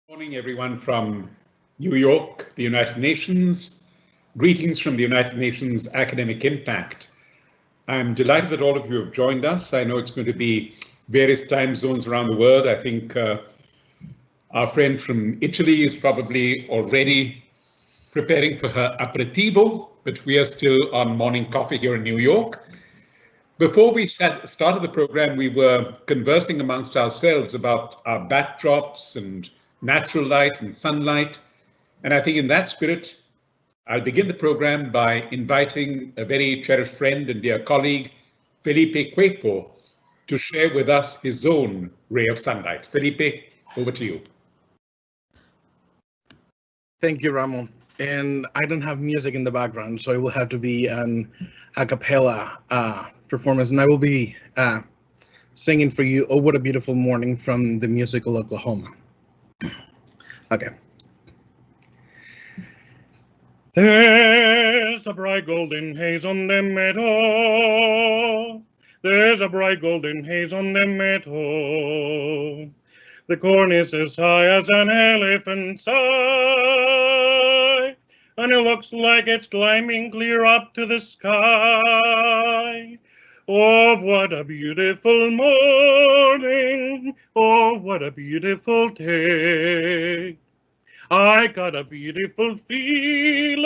Morning, everyone from New York, the United Nations. Greetings from the United Nations Academic Impact. I'm delighted that all of you have joined us. I know it's going to be various time zones around the world. I think our friend from Italy is probably already preparing for her aperitivo, but we are still on morning coffee here in New York. Before we started the program, we were conversing amongst ourselves about our backdrops and natural light and sunlight. And I think in that spirit, I'll begin the program by inviting a very cherished friend and dear colleague, Felipe Cuepo, to share with us his own ray of sunlight. Felipe, over to you. Thank you, Ramon. And I don't have music in the background, so it will have to be an a cappella performance. And I will be singing for you, "Oh, What a Beautiful Morning" from the musical Oklahoma. Okay. There's a bright golden haze on the meadow. There's a bright golden haze on the meadow. The corn is as high as an elephant's eye, and it looks like it's climbing clear up to the sky. Oh, what a beautiful morning. Oh, what a beautiful day. I got a beautiful feeling.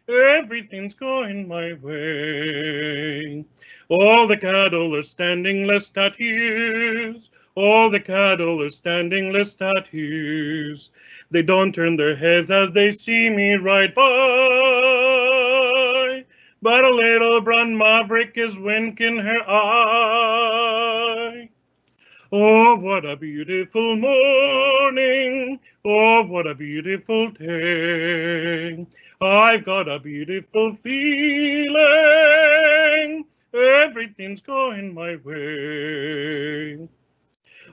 Everything's going my way. All the cattle are standing like statues. All the cattle are standing like statues. They don't turn their heads as they see me ride by. But a little brown maverick is winking her eye. Oh, what a beautiful morning. Oh, what a beautiful day. I've got a beautiful feeling. Everything's going my way.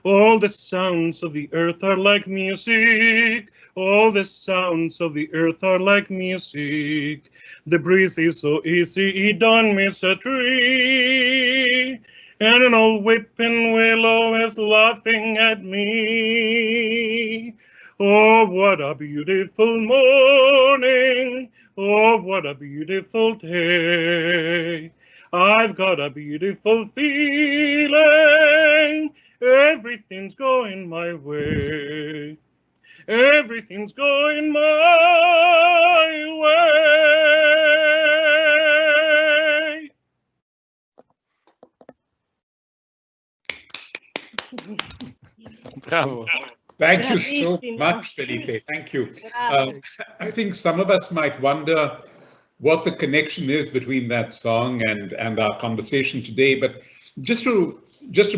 All the sounds of the earth are like music. All the sounds of the earth are like music. The breeze is so easy, it don't miss a tree. And an old whipping willow is laughing at me. Oh, what a beautiful morning. Oh, what a beautiful day. I've got a beautiful feeling. Everything's going my way. Everything's going my way. Bravo. Thank you so much, Felipe. Thank you. I think some of us might wonder what the connection is between that song and our conversation today. But just to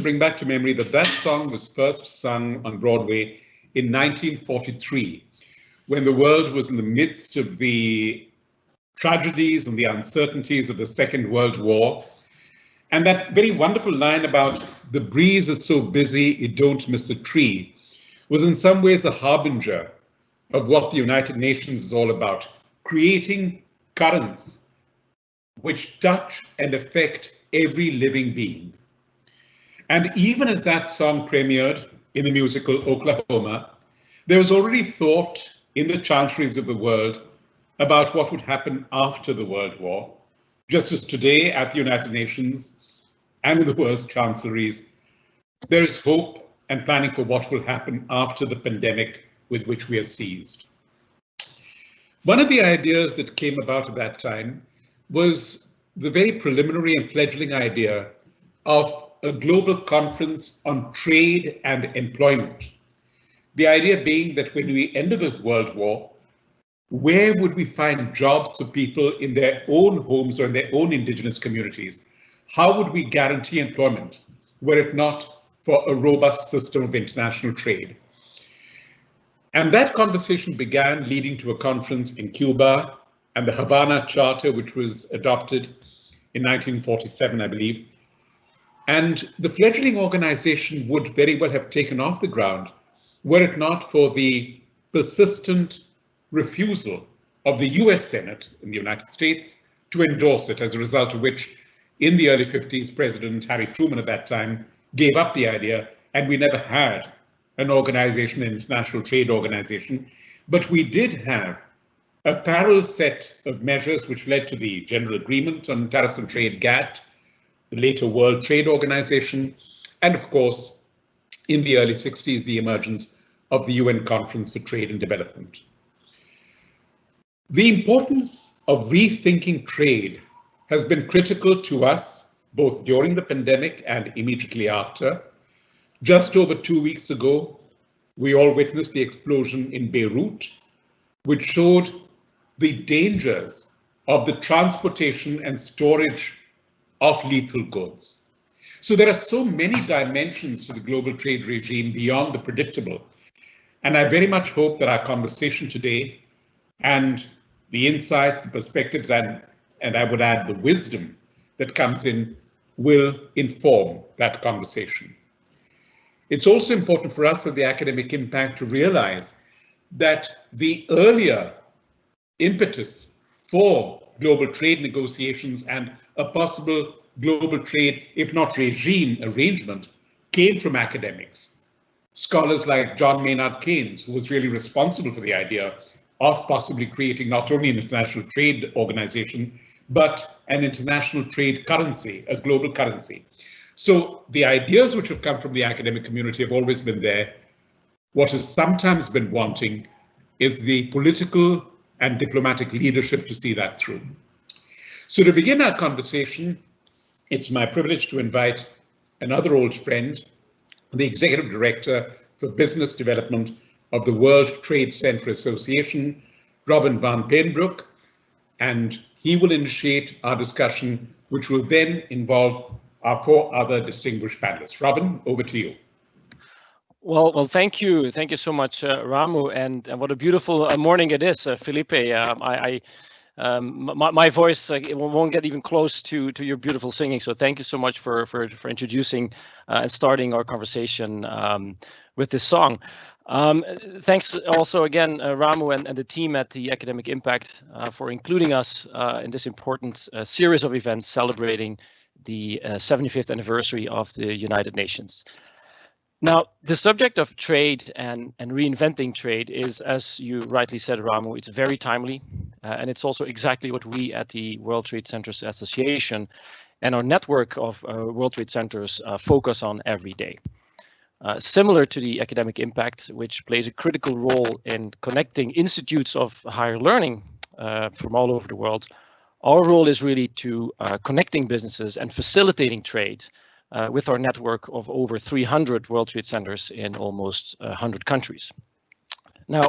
bring back to memory that song was first sung on Broadway in 1943, when the world was in the midst of the tragedies and the uncertainties of the Second World War. And that very wonderful line about the breeze is so busy it don't miss a tree was in some ways a harbinger of what the United Nations is all about, creating currents which touch and affect every living being. And even as that song premiered in the musical Oklahoma, there was already thought in the chancelleries of the world about what would happen after the World War, just as today at the United Nations and in the world's chancelleries, there is hope and planning for what will happen after the pandemic with which we are seized. One of the ideas that came about at that time was the very preliminary and fledgling idea of a global conference on trade and employment. The idea being that when we ended the World War, where would we find jobs for people in their own homes or in their own indigenous communities? How would we guarantee employment were it not for a robust system of international trade? And that conversation began leading to a conference in Cuba and the Havana Charter, which was adopted in 1947, I believe. And the fledgling organization would very well have taken off the ground were it not for the persistent refusal of the US Senate in the United States to endorse it, as a result of which in the early 50s, President Harry Truman at that time gave up the idea, and we never had an organization, an international trade organization, but we did have a parallel set of measures which led to the General Agreement on Tariffs and Trade, GATT, the later World Trade Organization, and of course, in the early 60s, the emergence of the UN Conference for Trade and Development. The importance of rethinking trade has been critical to us, both during the pandemic and immediately after. Just over 2 weeks ago, we all witnessed the explosion in Beirut, which showed the dangers of the transportation and storage of lethal goods. So there are so many dimensions to the global trade regime beyond the predictable. And I very much hope that our conversation today and the insights, the perspectives, and I would add the wisdom that comes in will inform that conversation. It's also important for us at the Academic Impact to realize that the earlier impetus for global trade negotiations and a possible global trade, if not regime, arrangement, came from academics. Scholars like John Maynard Keynes, who was really responsible for the idea of possibly creating not only an international trade organization, but an international trade currency, a global currency. So the ideas which have come from the academic community have always been there. What has sometimes been wanting is the political and diplomatic leadership to see that through. So to begin our conversation, it's my privilege to invite another old friend, the Executive Director for Business Development of the World Trade Center Association, Robin van Peenbroek, and he will initiate our discussion, which will then involve our four other distinguished panelists. Robin, over to you. Well, thank you so much, Ramu, and what a beautiful morning it is, Felipe. My voice won't get even close to your beautiful singing, so thank you so much for introducing and starting our conversation with this song. Thanks also again, Ramu and the team at the Academic Impact for including us in this important series of events celebrating the 75th anniversary of the United Nations. Now, the subject of trade and reinventing trade is, as you rightly said, Ramu, it's very timely, and it's also exactly what we at the World Trade Centers Association and our network of World Trade Centers focus on every day. Similar to the Academic Impact, which plays a critical role in connecting institutes of higher learning from all over the world, our role is really to connecting businesses and facilitating trade with our network of over 300 World Trade Centers in almost 100 countries. Now,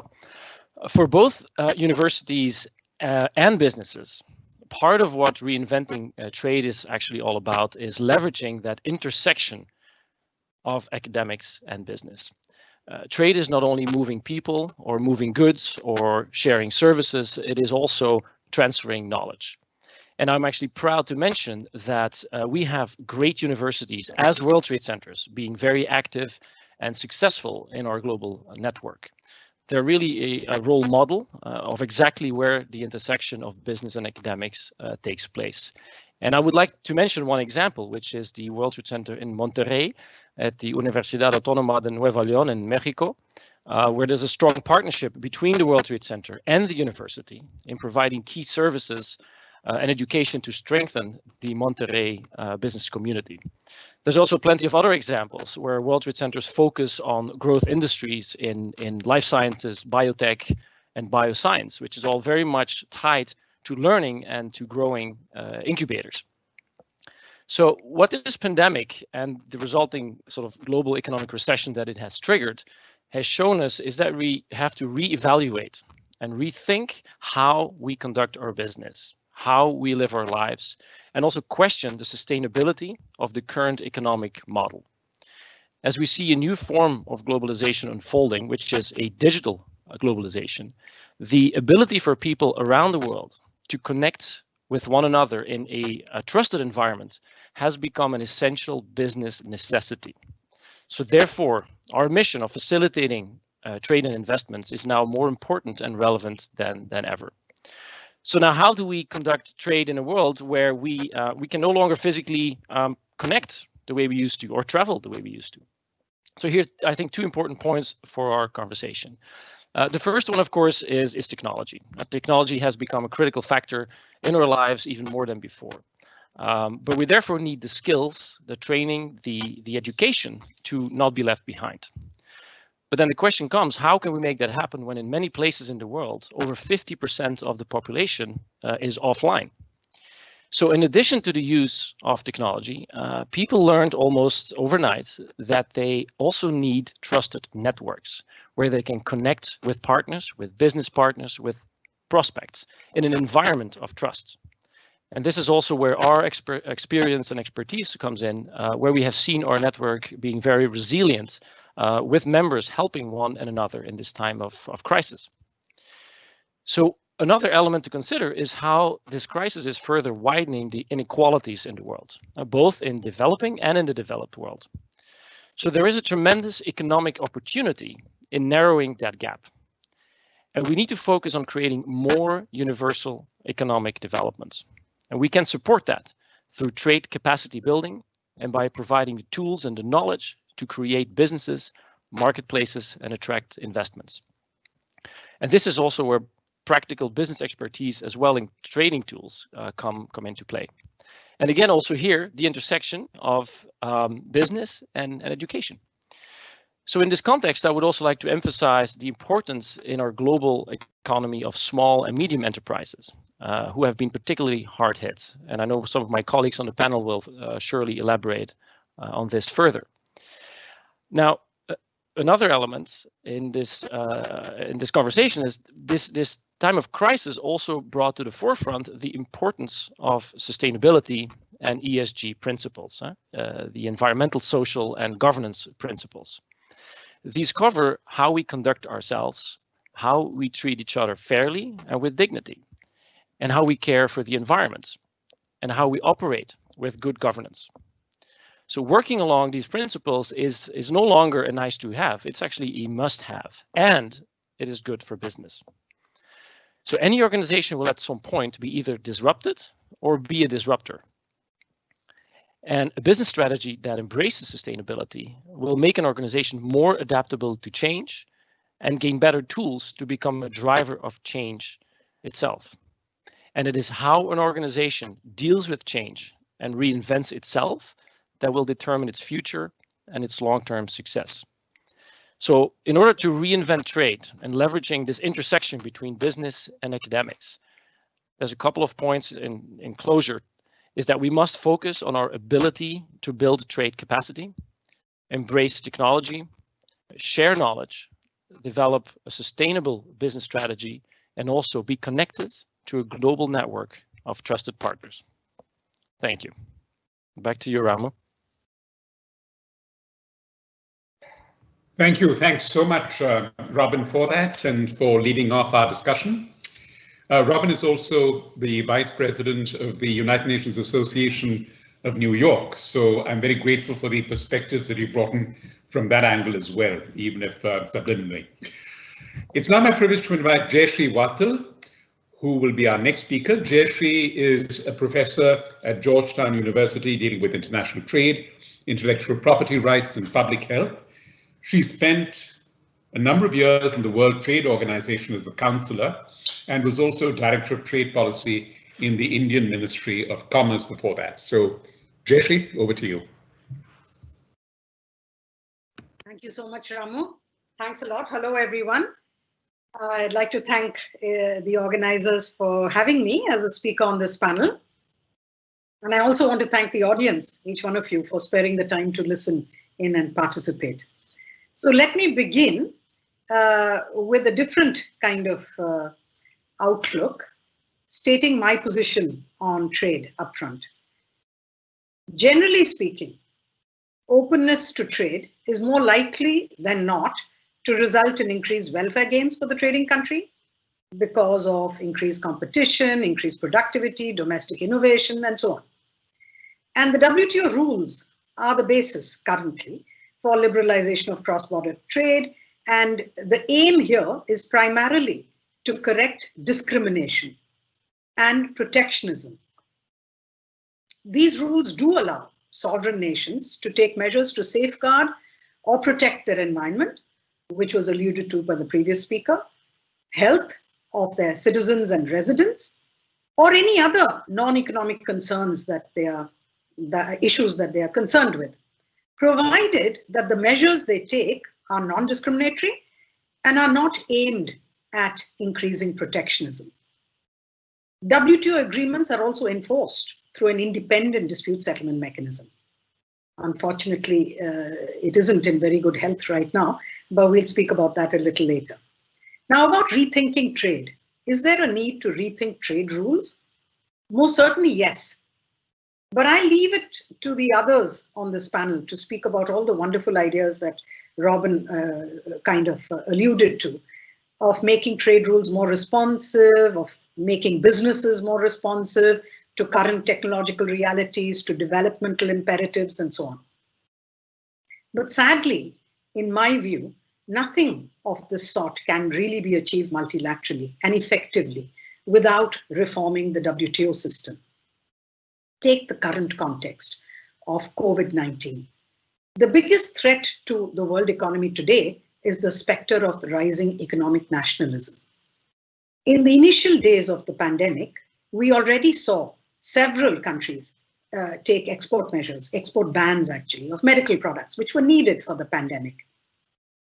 for both universities and businesses, part of what reinventing trade is actually all about is leveraging that intersection of academics and business. Trade is not only moving people or moving goods or sharing services, it is also transferring knowledge. And I'm actually proud to mention that we have great universities as World Trade Centers being very active and successful in our global network. They're really a role model of exactly where the intersection of business and academics takes place. And I would like to mention one example, which is the World Trade Center in Monterrey at the Universidad Autónoma de Nuevo León in Mexico, where there's a strong partnership between the World Trade Center and the university in providing key services and education to strengthen the Monterrey business community. There's also plenty of other examples where World Trade Centers focus on growth industries in life sciences, biotech, and bioscience, which is all very much tied to learning and to growing incubators. So what this pandemic and the resulting sort of global economic recession that it has triggered has shown us is that we have to reevaluate and rethink how we conduct our business, how we live our lives, and also question the sustainability of the current economic model. As we see a new form of globalization unfolding, which is a digital globalization, the ability for people around the world to connect with one another in a trusted environment has become an essential business necessity. So therefore, our mission of facilitating trade and investments is now more important and relevant than ever. So now, how do we conduct trade in a world where we can no longer physically connect the way we used to or travel the way we used to? So here, I think 2 important points for our conversation. The first one, of course, is technology. Technology has become a critical factor in our lives even more than before. But we therefore need the skills, the training, the education to not be left behind. But then the question comes, how can we make that happen when in many places in the world, over 50% of the population is offline? So in addition to the use of technology, people learned almost overnight that they also need trusted networks where they can connect with partners, with business partners, with prospects in an environment of trust. And this is also where our experience and expertise comes in, where we have seen our network being very resilient, with members helping one and another in this time of crisis. So another element to consider is how this crisis is further widening the inequalities in the world, both in developing and in the developed world. So there is a tremendous economic opportunity in narrowing that gap. And we need to focus on creating more universal economic developments. And we can support that through trade capacity building and by providing the tools and the knowledge to create businesses, marketplaces, and attract investments. And this is also where practical business expertise as well in trading tools come into play. And again, also here, the intersection of business and education. So in this context, I would also like to emphasize the importance in our global economy of small and medium enterprises who have been particularly hard hit. And I know some of my colleagues on the panel will surely elaborate on this further. Now, another element in this conversation is this time of crisis also brought to the forefront the importance of sustainability and ESG principles, the environmental, social, and governance principles. These cover how we conduct ourselves, how we treat each other fairly and with dignity, and how we care for the environment, and how we operate with good governance. So working along these principles is no longer a nice to have, it's actually a must have, and it is good for business. So any organization will at some point be either disrupted or be a disruptor. And a business strategy that embraces sustainability will make an organization more adaptable to change and gain better tools to become a driver of change itself. And it is how an organization deals with change and reinvents itself that will determine its future and its long-term success. So in order to reinvent trade and leveraging this intersection between business and academics, there's a couple of points in closure, is that we must focus on our ability to build trade capacity, embrace technology, share knowledge, develop a sustainable business strategy, and also be connected to a global network of trusted partners. Thank you. Back to you, Ramo. Thank you. Thanks so much, Robin, for that and for leading off our discussion. Robin is also the Vice President of the United Nations Association of New York. So I'm very grateful for the perspectives that you brought in from that angle as well, even if subliminally. It's now my privilege to invite Jayashree Wattal, who will be our next speaker. Jayashree is a professor at Georgetown University dealing with international trade, intellectual property rights, and public health. She spent a number of years in the World Trade Organization as a counselor and was also Director of Trade Policy in the Indian Ministry of Commerce before that. So, Jayashree, over to you. Thank you so much, Ramo. Thanks a lot. Hello, everyone. I'd like to thank the organizers for having me as a speaker on this panel. And I also want to thank the audience, each one of you, for sparing the time to listen in and participate. So let me begin with a different kind of outlook, stating my position on trade upfront. Generally speaking, openness to trade is more likely than not to result in increased welfare gains for the trading country because of increased competition, increased productivity, domestic innovation, and so on. And the WTO rules are the basis currently for liberalization of cross-border trade. And the aim here is primarily to correct discrimination and protectionism. These rules do allow sovereign nations to take measures to safeguard or protect their environment, which was alluded to by the previous speaker, health of their citizens and residents, or any other non-economic concerns that the issues that they are concerned with, provided that the measures they take are non-discriminatory and are not aimed at increasing protectionism. WTO agreements are also enforced through an independent dispute settlement mechanism. Unfortunately, it isn't in very good health right now, but we'll speak about that a little later. Now, about rethinking trade. Is there a need to rethink trade rules? Most certainly, yes. But I leave it to the others on this panel to speak about all the wonderful ideas that Robin kind of alluded to, of making trade rules more responsive, of making businesses more responsive to current technological realities, to developmental imperatives, and so on. But sadly, in my view, nothing of this sort can really be achieved multilaterally and effectively without reforming the WTO system. Take the current context of COVID-19. The biggest threat to the world economy today is the specter of the rising economic nationalism. In the initial days of the pandemic, we already saw several countries take export measures, export bans actually, of medical products, which were needed for the pandemic.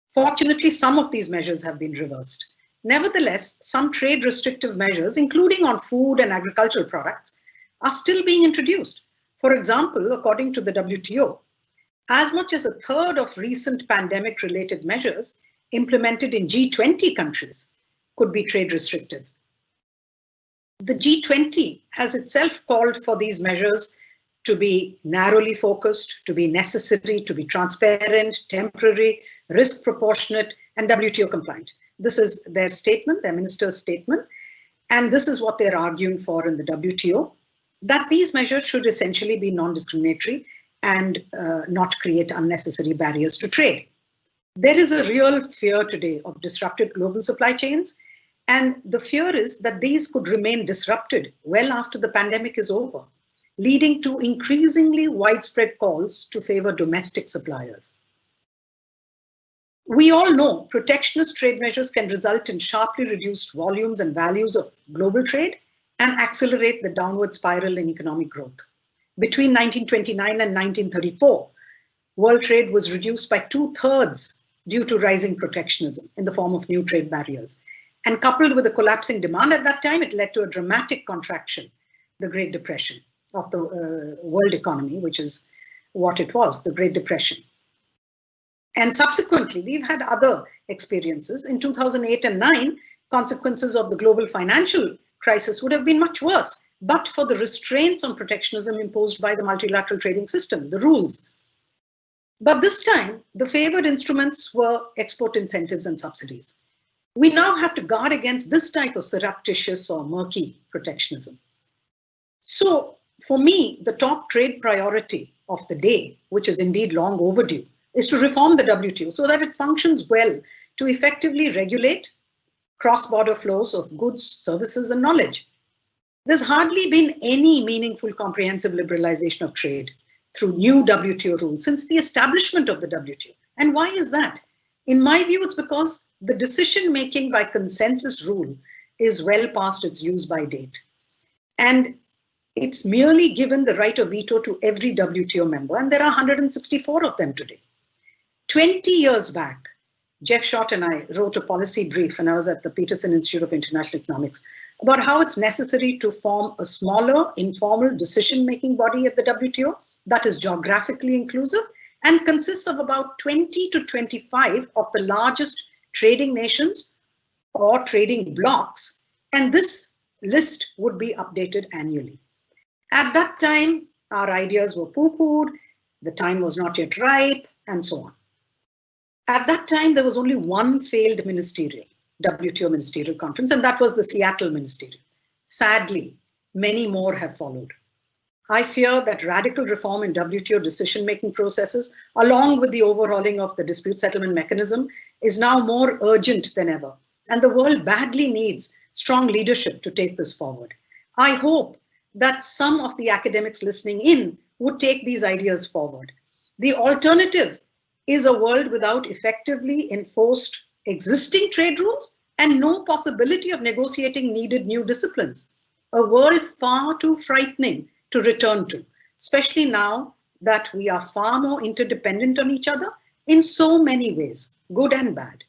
Fortunately, some of these measures have been reversed. Nevertheless, some trade restrictive measures, including on food and agricultural products, are still being introduced. For example, according to the WTO, as much as a third of recent pandemic-related measures implemented in G20 countries could be trade restrictive. The G20 has itself called for these measures to be narrowly focused, to be necessary, to be transparent, temporary, risk proportionate, and WTO compliant. This is their statement, their minister's statement, and this is what they're arguing for in the WTO, that these measures should essentially be non-discriminatory and not create unnecessary barriers to trade. There is a real fear today of disrupted global supply chains, and the fear is that these could remain disrupted well after the pandemic is over, leading to increasingly widespread calls to favor domestic suppliers. We all know protectionist trade measures can result in sharply reduced volumes and values of global trade and accelerate the downward spiral in economic growth. Between 1929 and 1934, world trade was reduced by 2/3 due to rising protectionism in the form of new trade barriers. And coupled with a collapsing demand at that time, it led to a dramatic contraction, the Great Depression of the world economy, which is what it was, the Great Depression. And subsequently, we've had other experiences. In 2008 and 2009, consequences of the global financial crisis would have been much worse, but for the restraints on protectionism imposed by the multilateral trading system, the rules. But this time, the favored instruments were export incentives and subsidies. We now have to guard against this type of surreptitious or murky protectionism. So for me, the top trade priority of the day, which is indeed long overdue, is to reform the WTO so that it functions well to effectively regulate cross-border flows of goods, services, and knowledge. There's hardly been any meaningful comprehensive liberalization of trade through new WTO rules since the establishment of the WTO. And why is that? In my view, it's because the decision-making by consensus rule is well past its use-by date. And it's merely given the right of veto to every WTO member, and there are 164 of them today. 20 years back, Jeff Short and I wrote a policy brief when I was at the Peterson Institute of International Economics about how it's necessary to form a smaller, informal decision-making body at the WTO that is geographically inclusive and consists of about 20 to 25 of the largest trading nations or trading blocs, and this list would be updated annually. At that time, our ideas were poo-pooed, the time was not yet ripe, and so on. At that time, there was only one failed WTO ministerial conference, and that was the Seattle Ministerial. Sadly, many more have followed. I fear that radical reform in WTO decision-making processes, along with the overhauling of the dispute settlement mechanism, is now more urgent than ever, and the world badly needs strong leadership to take this forward. I hope that some of the academics listening in would take these ideas forward. The alternative is a world without effectively enforced existing trade rules and no possibility of negotiating needed new disciplines. A world far too frightening to return to, especially now that we are far more interdependent on each other in so many ways, good and bad.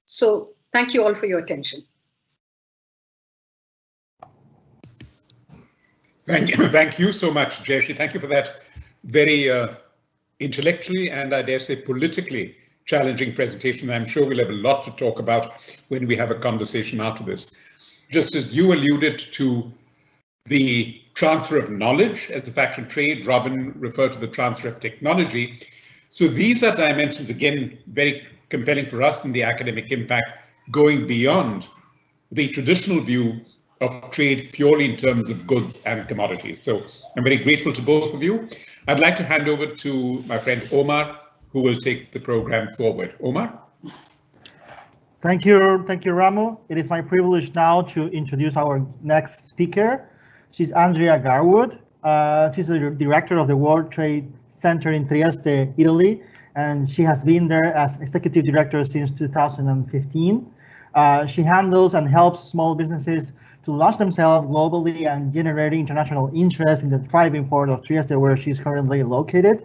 So thank you all for your attention. Thank you so much, Jayashree. Thank you for that very intellectually and I dare say politically challenging presentation. I'm sure we'll have a lot to talk about when we have a conversation after this. Just as you alluded to the transfer of knowledge as a factor of trade, Robin referred to the transfer of technology. So these are dimensions, again, very compelling for us in the academic impact, going beyond the traditional view of trade purely in terms of goods and commodities. So I'm very grateful to both of you. I'd like to hand over to my friend Omar, who will take the program forward. Omar? Thank you, Ramu. It is my privilege now to introduce our next speaker. She's Andrea Garwood. She's the director of the World Trade Center in Trieste, Italy, and she has been there as executive director since 2015. She handles and helps small businesses to launch themselves globally and generate international interest in the thriving port of Trieste, where she's currently located.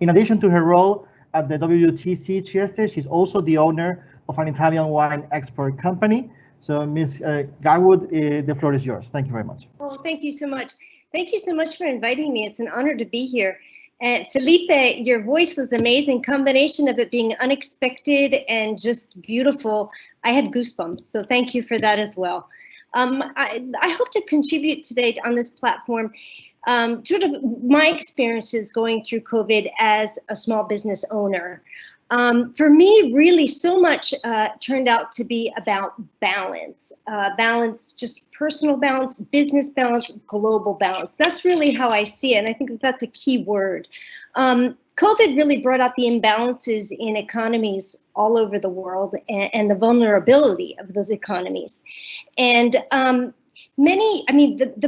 In addition to her role at the WTC Trieste, she's also the owner of an Italian wine export company. So Ms. Garwood, the floor is yours. Thank you very much. Oh, thank you so much. Thank you so much for inviting me. It's an honor to be here. Felipe, your voice was amazing. Combination of it being unexpected and just beautiful. I had goosebumps, so thank you for that as well. I hope to contribute today on this platform sort of my experiences going through COVID as a small business owner. For me, really so much turned out to be about balance, balance, just personal balance, business balance, global balance. That's really how I see it. And I think that that's a key word. COVID really brought out the imbalances in economies all over the world and the vulnerability of those economies. And the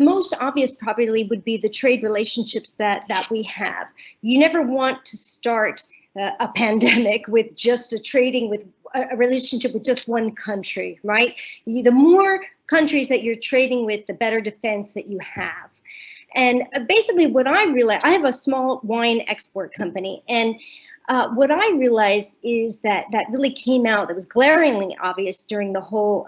most obvious probably would be the trade relationships that we have. You never want to start a pandemic with just a relationship with just one country, right? The more countries that you're trading with, the better defense that you have. And basically what I realized, I have a small wine export company, and what I realized is that really came out, that was glaringly obvious during the whole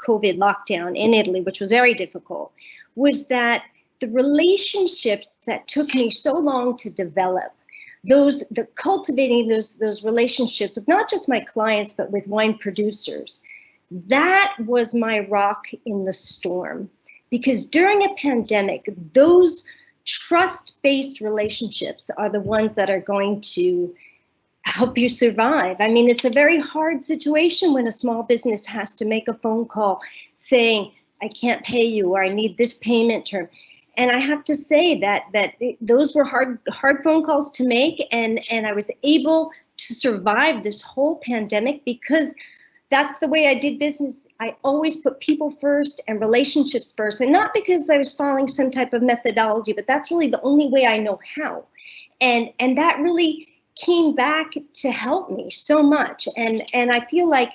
COVID lockdown in Italy, which was very difficult, was that the relationships that took me so long to develop, cultivating those relationships with not just my clients, but with wine producers, that was my rock in the storm. Because during a pandemic, those trust-based relationships are the ones that are going to help you survive. I mean, it's a very hard situation when a small business has to make a phone call saying, I can't pay you, or I need this payment term. And I have to say that those were hard phone calls to make, and I was able to survive this whole pandemic because that's the way I did business. I always put people first and relationships first, and not because I was following some type of methodology, but that's really the only way I know how. And that really came back to help me so much. And I feel like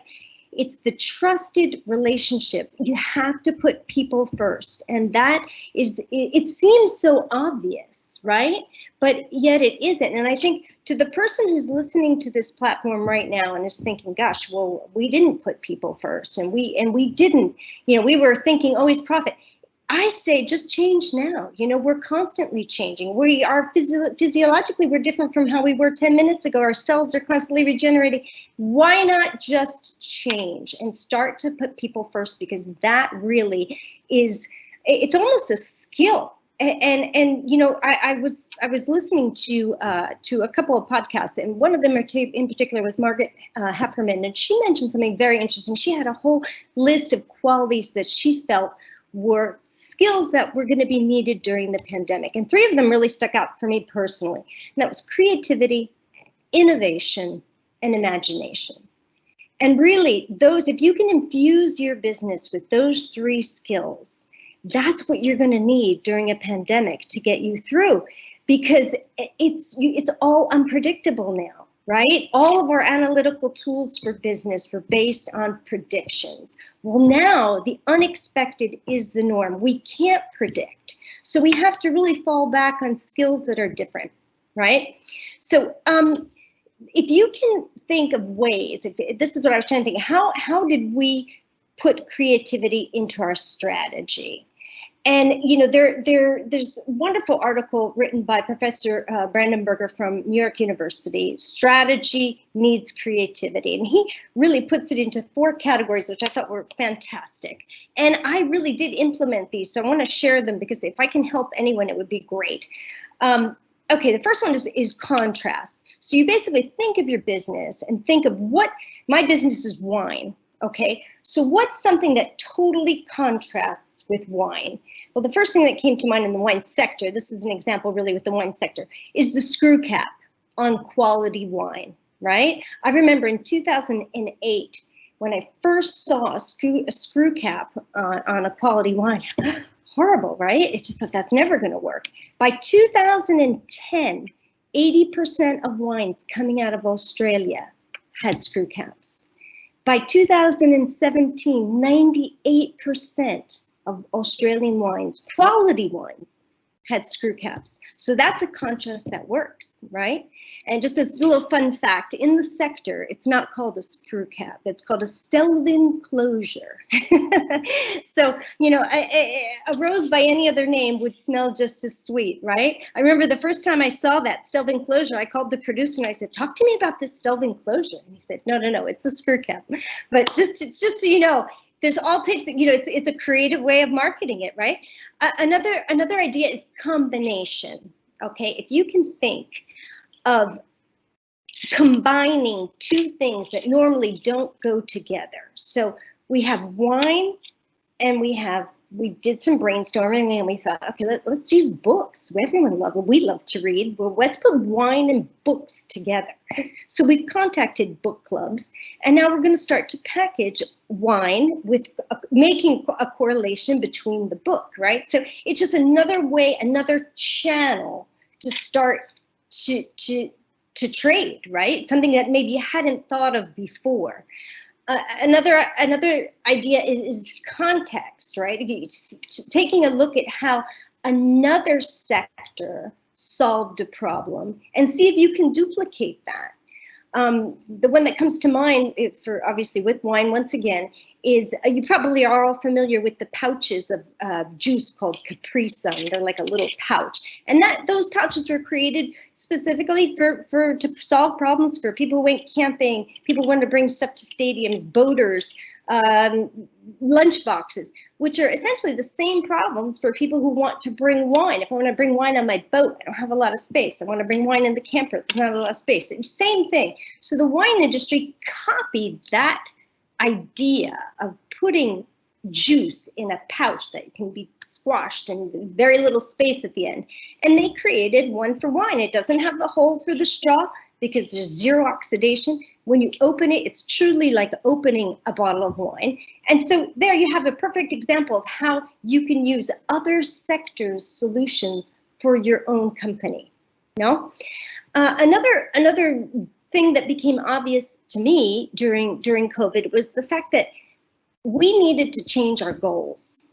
it's the trusted relationship. You have to put people first. And that is, it seems so obvious, right? But yet it isn't. And I think to the person who's listening to this platform right now and is thinking, gosh, well, we didn't put people first, and we didn't, we were thinking always profit. I say just change now. We're constantly changing. We are physiologically, we're different from how we were 10 minutes ago. Our cells are constantly regenerating. Why not just change and start to put people first? Because that really is, it's almost a skill. And I was listening to a couple of podcasts, and one of them in particular was Margaret Hepperman, and she mentioned something very interesting. She had a whole list of qualities that she felt were skills that were going to be needed during the pandemic. And 3 of them really stuck out for me personally. And that was creativity, innovation, and imagination. And really, if you can infuse your business with those 3 skills, that's what you're going to need during a pandemic to get you through, because it's all unpredictable now, right? All of our analytical tools for business were based on predictions. Well, now the unexpected is the norm. We can't predict. So we have to really fall back on skills that are different, right? So if you can think of ways, if this is what I was trying to think, how did we put creativity into our strategy? And you know, there's a wonderful article written by Professor Brandenburger from New York University, Strategy Needs Creativity. And he really puts it into 4 categories, which I thought were fantastic. And I really did implement these, so I want to share them because if I can help anyone, it would be great. Okay, the first one is contrast. So you basically think of your business and think of what, my business is wine. Okay, so what's something that totally contrasts with wine? Well, the first thing that came to mind in the wine sector, this is an example really with the wine sector, is the screw cap on quality wine, right? I remember in 2008, when I first saw a screw cap on a quality wine, horrible, right? It just thought that's never gonna work. By 2010, 80% of wines coming out of Australia had screw caps. By 2017, 98% of Australian wines, quality wines, had screw caps. So that's a contrast that works, right? And just as a little fun fact, in the sector, it's not called a screw cap, it's called a Stelvin closure. So, you know, a rose by any other name would smell just as sweet, right? I remember the first time I saw that Stelvin closure, I called the producer and I said, talk to me about this Stelvin closure. And he said, no, it's a screw cap. But it's just so you know, there's all types of, you know, it's a creative way of marketing it, right? Another idea is combination, okay? If you can think of combining 2 things that normally don't go together. So we have wine and we did some brainstorming and we thought, okay, let's use books. We love to read. Well, let's put wine and books together. So we've contacted book clubs and now we're going to start to package wine with making a correlation between the book, right? So it's just another way, another channel to start to trade, right? Something that maybe you hadn't thought of before. Another idea is context, right? Taking a look at how another sector solved a problem and see if you can duplicate that. The one that comes to mind for obviously with wine once again is you probably are all familiar with the pouches of juice called Capri Sun. They're like a little pouch, and those pouches were created specifically to solve problems for people who went camping, people who wanted to bring stuff to stadiums, boaters, lunch boxes, which are essentially the same problems for people who want to bring wine. If I want to bring wine on my boat, I don't have a lot of space. I want to bring wine in the camper, there's not a lot of space. Same thing. So the wine industry copied that idea of putting juice in a pouch that can be squashed and very little space at the end. And they created one for wine. It doesn't have the hole for the straw because there's zero oxidation. When you open it, it's truly like opening a bottle of wine. And so there you have a perfect example of how you can use other sectors' solutions for your own company. No? Another thing that became obvious to me during COVID was the fact that we needed to change our goals.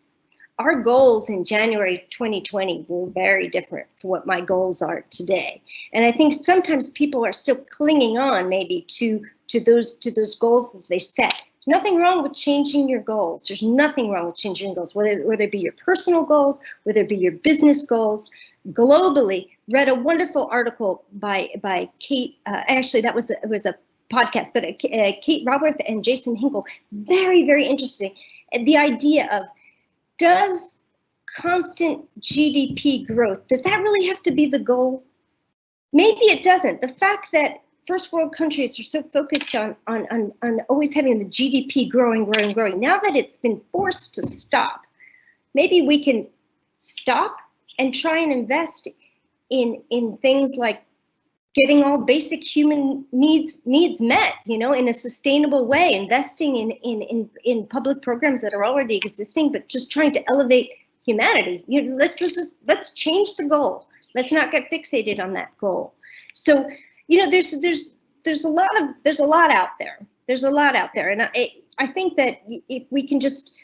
Our goals in January 2020 were very different from what my goals are today. And I think sometimes people are still clinging on maybe to those goals that they set. There's nothing wrong with changing your goals. There's nothing wrong with changing your goals, whether it be your personal goals, whether it be your business goals. Globally, read a wonderful article by Kate, actually that was a podcast, but Kate Raworth and Jason Hinkle, very, very interesting. The idea of, does constant GDP growth, does that really have to be the goal? Maybe it doesn't. The fact that first world countries are so focused on always having the GDP growing, now that it's been forced to stop, maybe we can stop and try and invest in things like getting all basic human needs met, you know, in a sustainable way, investing in public programs that are already existing, but just trying to elevate humanity. You know, let's change the goal. Let's not get fixated on that goal. So, you know, there's there's a lot out there. There's a lot out there, and I think that if we can just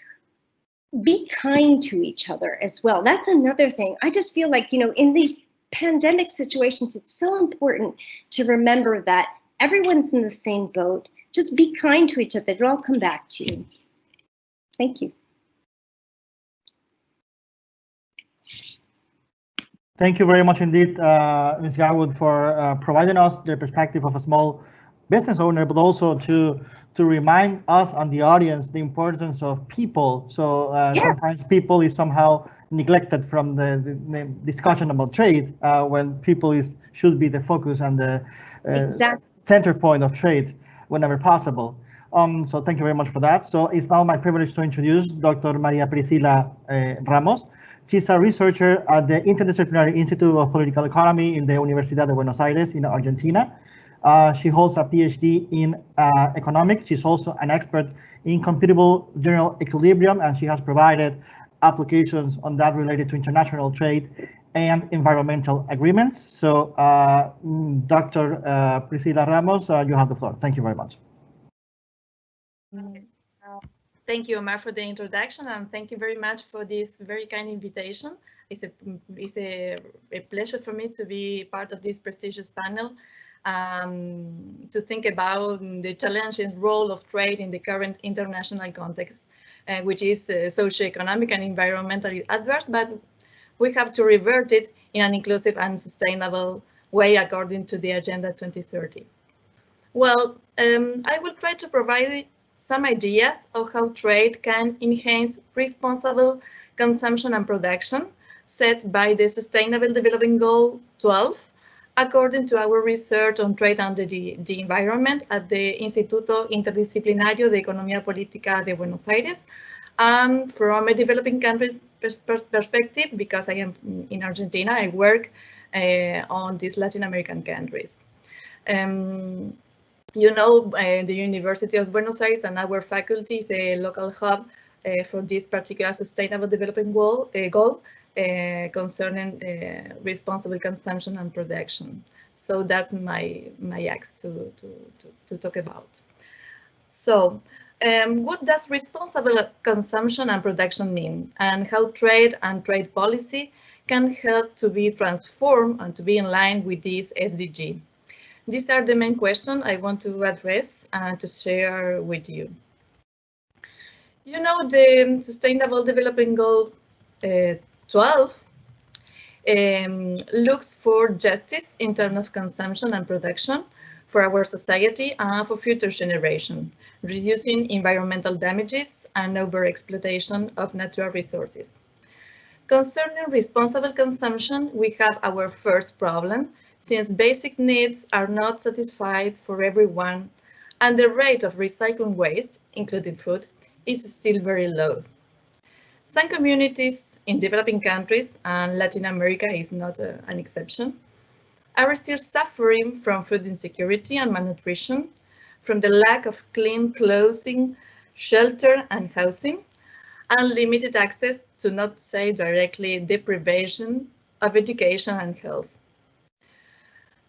be kind to each other as well. That's another thing. I just feel like, in these pandemic situations, it's so important to remember that everyone's in the same boat. Just be kind to each other. It'll all come back to you. Thank you. Thank you very much indeed, Ms. Garwood, for providing us the perspective of a small business owner, but also to remind us and the audience the importance of people. So sometimes people is somehow neglected from the discussion about trade when people should be the focus and the center point of trade whenever possible. So thank you very much for that. So it's now my privilege to introduce Dr. Maria Priscilla Ramos. She's a researcher at the Interdisciplinary Institute of Political Economy in the Universidad de Buenos Aires in Argentina. She holds a PhD in economics. She's also an expert in computable general equilibrium, and she has provided applications on that related to international trade and environmental agreements. So Dr. Priscilla Ramos, you have the floor. Thank you very much. Thank you, Omar, for the introduction, and thank you very much for this very kind invitation. It's a pleasure for me to be part of this prestigious panel, to think about the challenging role of trade in the current international context, which is socioeconomic and environmentally adverse, but we have to revert it in an inclusive and sustainable way according to the Agenda 2030. Well, I will try to provide some ideas of how trade can enhance responsible consumption and production set by the Sustainable Development Goal 12, according to our research on trade and the environment at the Instituto Interdisciplinario de Economía Política de Buenos Aires, and from a developing country perspective, because I am in Argentina, I work on these Latin American countries. The University of Buenos Aires and our faculty is a local hub for this particular Sustainable Development Goal concerning responsible consumption and production. So that's my axe to talk about. So what does responsible consumption and production mean, and how trade and trade policy can help to be transformed and to be in line with this SDG? These are the main questions I want to address and to share with you. The Sustainable Development Goal 12 looks for justice in terms of consumption and production for our society and for future generations, reducing environmental damages and overexploitation of natural resources. Concerning responsible consumption, we have our first problem, since basic needs are not satisfied for everyone, and the rate of recycling waste, including food, is still very low. Some communities in developing countries, and Latin America is not an exception, are still suffering from food insecurity and malnutrition, from the lack of clean clothing, shelter and housing, and limited access, to not say directly deprivation, of education and health.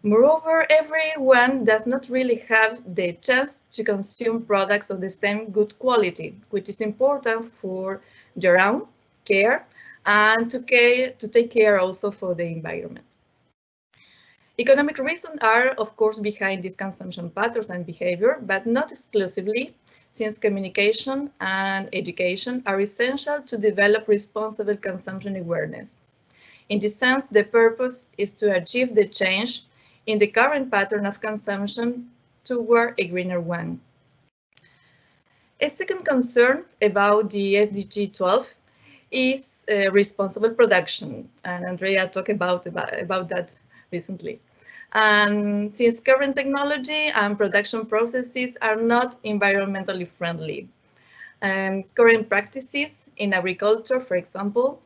Moreover, everyone does not really have the chance to consume products of the same good quality, which is important for their own care and to take care also for the environment. Economic reasons are, of course, behind these consumption patterns and behavior, but not exclusively, since communication and education are essential to develop responsible consumption awareness. In this sense, the purpose is to achieve the change in the current pattern of consumption toward a greener one. A second concern about the SDG 12 is responsible production, and Andrea talked about that recently. And since current technology and production processes are not environmentally friendly, current practices in agriculture, for example,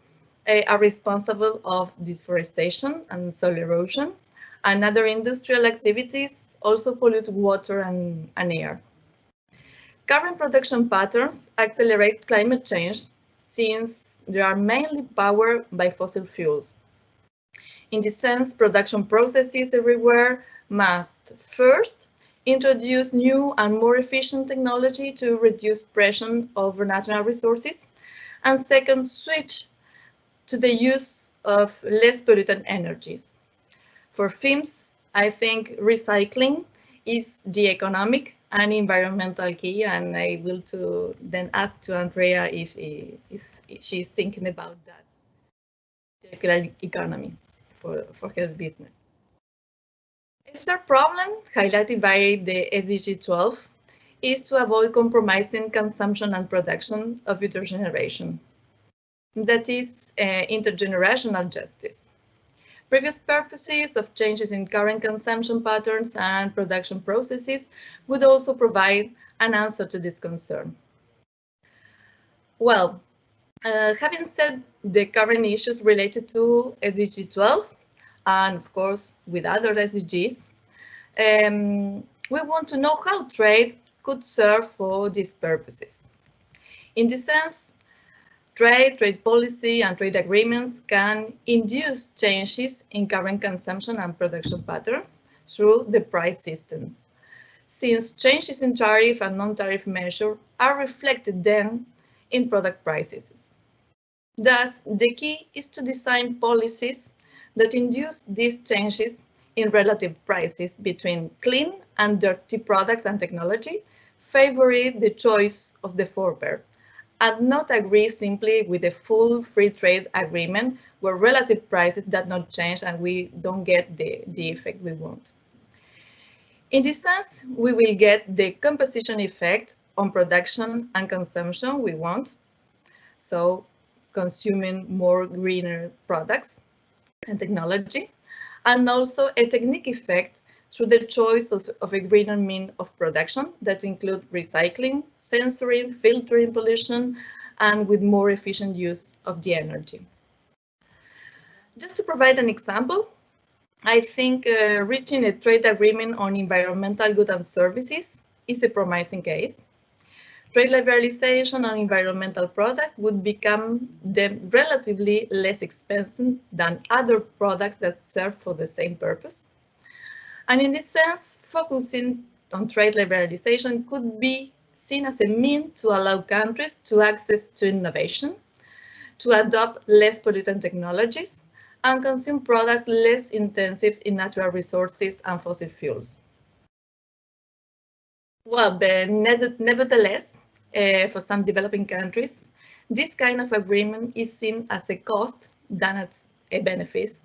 are responsible of deforestation and soil erosion, and other industrial activities also pollute water and air. Current production patterns accelerate climate change since they are mainly powered by fossil fuels. In this sense, production processes everywhere must first introduce new and more efficient technology to reduce pressure over natural resources, and second, switch to the use of less pollutant energies. For films, I think recycling is the economic and environmental key, and I will then ask to Andrea if she's thinking about that circular economy for her business. A third problem highlighted by the SDG 12 is to avoid compromising consumption and production of future generation. That is intergenerational justice. Previous purposes of changes in current consumption patterns and production processes would also provide an answer to this concern. Well, having said the current issues related to SDG 12, and of course with other SDGs, we want to know how trade could serve for these purposes. In this sense, trade policy and trade agreements can induce changes in current consumption and production patterns through the price system, since changes in tariff and non-tariff measures are reflected then in product prices. Thus, the key is to design policies that induce these changes in relative prices between clean and dirty products and technology, favoring the choice of the former, and not agree simply with a full free trade agreement where relative prices do not change and we don't get the effect we want. In this sense, we will get the composition effect on production and consumption we want, so consuming more greener products and technology, and also a technique effect through the choice of a greener mean of production that include recycling, censoring, filtering pollution, and with more efficient use of the energy. Just to provide an example, I think reaching a trade agreement on environmental goods and services is a promising case. Trade liberalization on environmental products would become relatively less expensive than other products that serve for the same purpose. And in this sense, focusing on trade liberalization could be seen as a means to allow countries to access to innovation, to adopt less pollutant technologies, and consume products less intensive in natural resources and fossil fuels. Well, but nevertheless, for some developing countries, this kind of agreement is seen as a cost than as a benefit,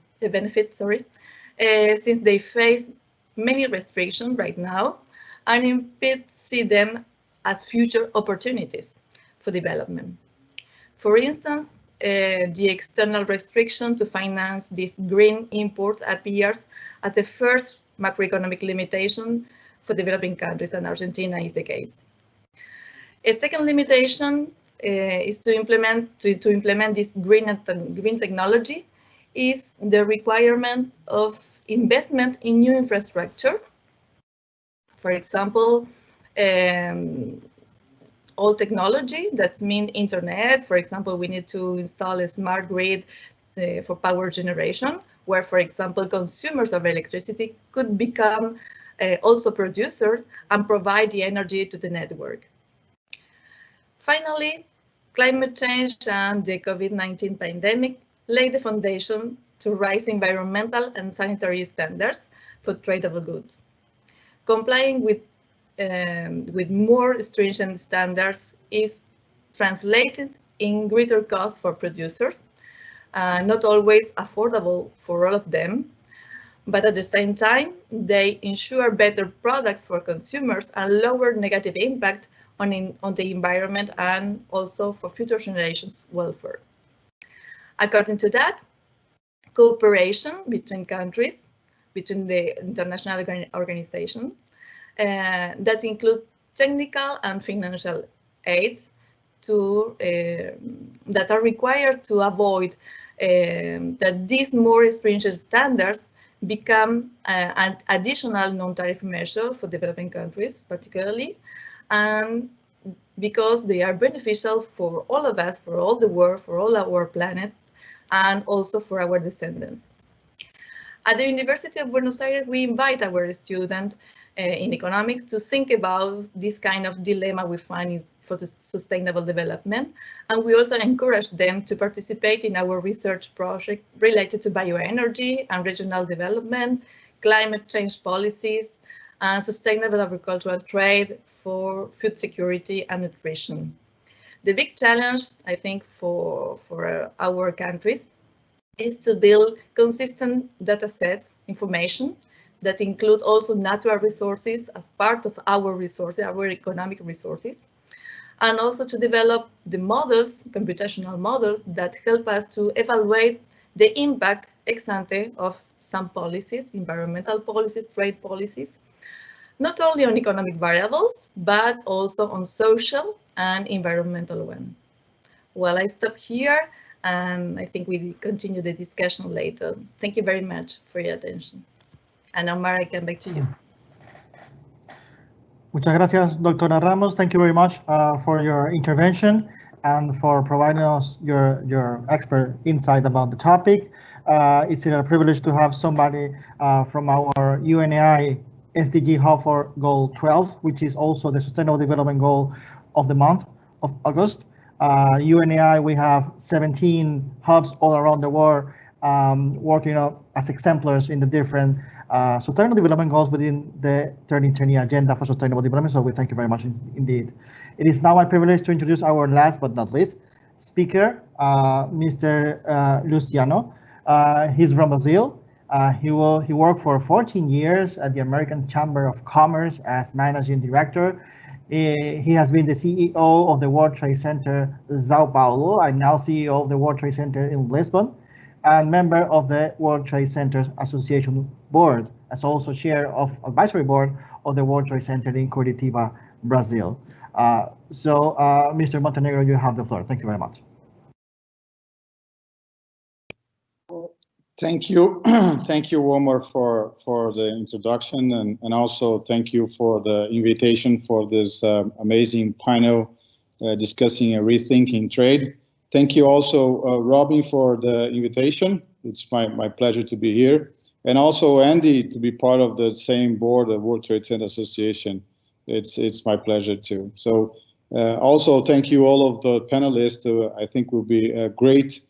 since they face many restrictions right now and instead see them as future opportunities for development. For instance, the external restriction to finance these green imports appears as the first macroeconomic limitation for developing countries, and Argentina is the case. A second limitation is to implement this green technology is the requirement of investment in new infrastructure. For example, all technology, that means internet. For example, we need to install a smart grid for power generation, where, for example, consumers of electricity could become also producers and provide the energy to the network. Finally, climate change and the COVID-19 pandemic laid the foundation to raise environmental and sanitary standards for tradable goods. Complying with more stringent standards is translated in greater costs for producers, not always affordable for all of them, but at the same time, they ensure better products for consumers and lower negative impact on the environment and also for future generations' welfare. According to that, cooperation between countries, between the international organization, that include technical and financial aids that are required to avoid that these more stringent standards become an additional non-tariff measure for developing countries, particularly, and because they are beneficial for all of us, for all the world, for all our planet, and also for our descendants. At the University of Buenos Aires, we invite our students in economics to think about this kind of dilemma we find for the sustainable development. And we also encourage them to participate in our research project related to bioenergy and regional development, climate change policies, and sustainable agricultural trade for food security and nutrition. The big challenge, I think, for our countries is to build consistent data sets, information, that include also natural resources as part of our resources, our economic resources, and also to develop the models, computational models, that help us to evaluate the impact ex ante of some policies, environmental policies, trade policies, not only on economic variables, but also on social and environmental one. Well, I stop here, and I think we continue the discussion later. Thank you very much for your attention. And now, Mara, I come back to you. Muchas gracias, Doctora Ramos. Thank you very much for your intervention and for providing us your expert insight about the topic. It's a privilege to have somebody from our UNAI SDG Hub for Goal 12, which is also the Sustainable Development Goal of the month of August. UNAI, we have 17 hubs all around the world working as exemplars in the different sustainable development goals within the 2020 Agenda for Sustainable Development. So we thank you very much indeed. It is now my privilege to introduce our last but not least speaker, Mr. Luciano. He's from Brazil. He worked for 14 years at the American Chamber of Commerce as managing director. He has been the CEO of the World Trade Center Sao Paulo, and now CEO of the World Trade Center in Lisbon, and member of the World Trade Centers Association Board, as also chair of advisory board of the World Trade Center in Curitiba, Brazil. Mr. Montenegro, you have the floor. Thank you very much. Thank you. Thank you, Omar, for the introduction, and also thank you for the invitation for this amazing panel discussing Rethinking Trade. Thank you also, Robin, for the invitation. It's my pleasure to be here. And also Andy, to be part of the same board, the World Trade Center Association. It's my pleasure too. So also thank you all of the panelists. I think will be a great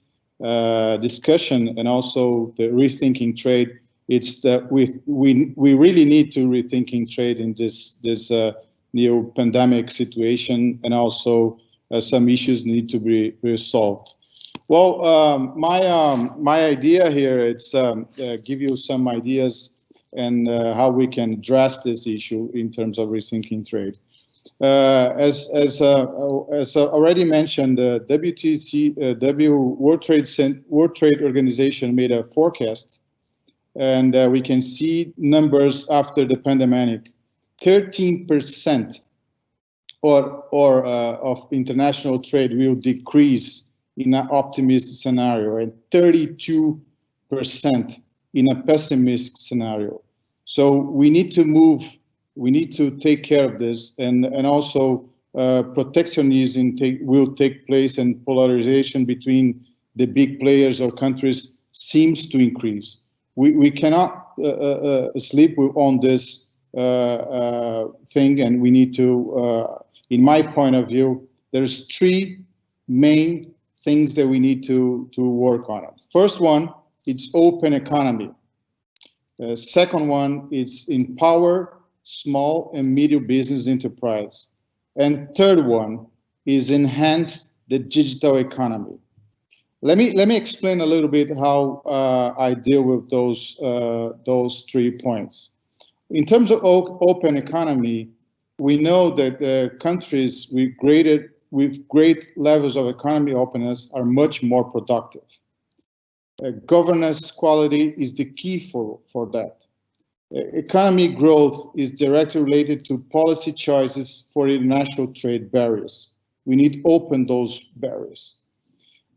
discussion, and also the Rethinking Trade. It's that we really need to rethinking trade in this new pandemic situation, and also some issues need to be resolved. Well, my idea here is give you some ideas and how we can address this issue in terms of rethinking trade. As already mentioned, the World Trade Organization made a forecast, and we can see numbers after the pandemic. 13% of international trade will decrease in an optimistic scenario, and 32% in a pessimistic scenario. So we need to move. We need to take care of this, and also protectionism will take place, and polarization between the big players or countries seems to increase. We cannot sleep on this thing, and we need to, in my point of view, there's three main things that we need to work on. First one, it's open economy. Second one, it's empower small and medium business enterprise. And third one is enhance the digital economy. Let me explain a little bit how I deal with those 3 points. In terms of open economy, we know that countries with great levels of economy openness are much more productive. Governance quality is the key for that. Economy growth is directly related to policy choices for international trade barriers. We need to open those barriers.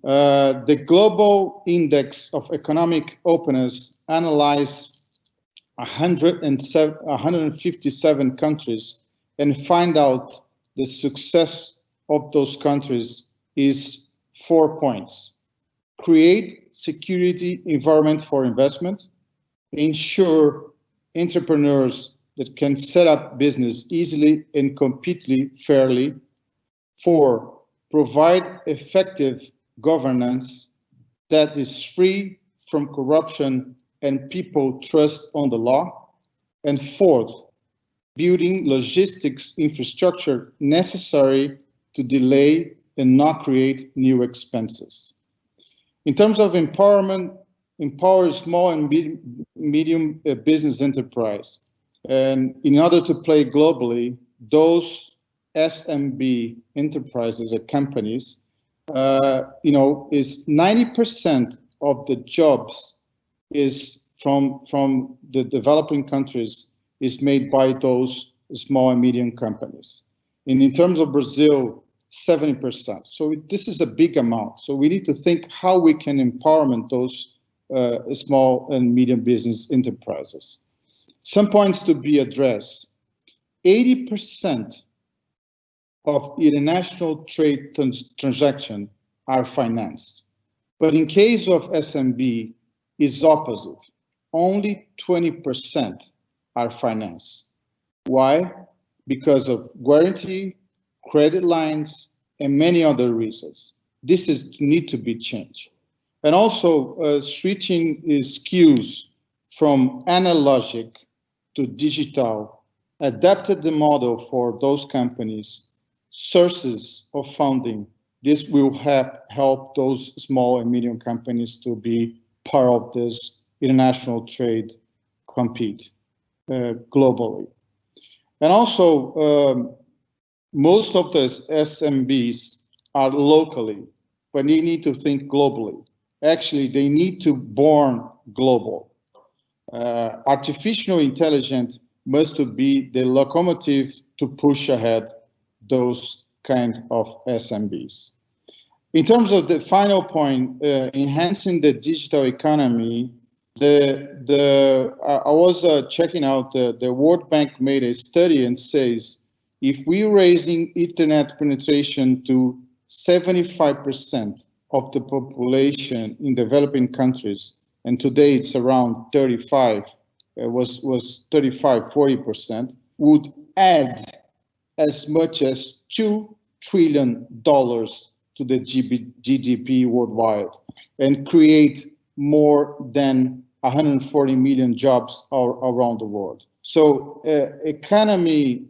The Global Index of Economic Openness analyzed 157 countries and find out the success of those countries is 4 points. Create security environment for investment, ensure entrepreneurs that can set up business easily and completely fairly. 4, provide effective governance that is free from corruption and people trust on the law. And 4th, building logistics infrastructure necessary to delay and not create new expenses. In terms of empowerment, empower small and medium business enterprise. And in order to play globally, those SMB enterprises or companies, is 90% of the jobs is from the developing countries is made by those small and medium companies. And in terms of Brazil, 70%. So this is a big amount. So we need to think how we can empowerment those small and medium business enterprises. Some points to be addressed. 80% of international trade transactions are financed. But in case of SMB, is opposite. Only 20% are financed. Why? Because of guarantee, credit lines, and many other reasons. This need to be changed. And also switching skills from analogic to digital, adapted the model for those companies, sources of funding. This will help those small and medium companies to be part of this international trade, compete globally. And also, most of the SMBs are locally, but they need to think globally. Actually, they need to born global. Artificial intelligence must be the locomotive to push ahead those kind of SMBs. In terms of the final point, enhancing the digital economy, I was checking out the World Bank made a study and says, if we're raising internet penetration to 75% of the population in developing countries, and today it's around 35, it was 35, 40%, would add as much as $2 trillion to the GDP worldwide and create more than 140 million jobs around the world. So economy,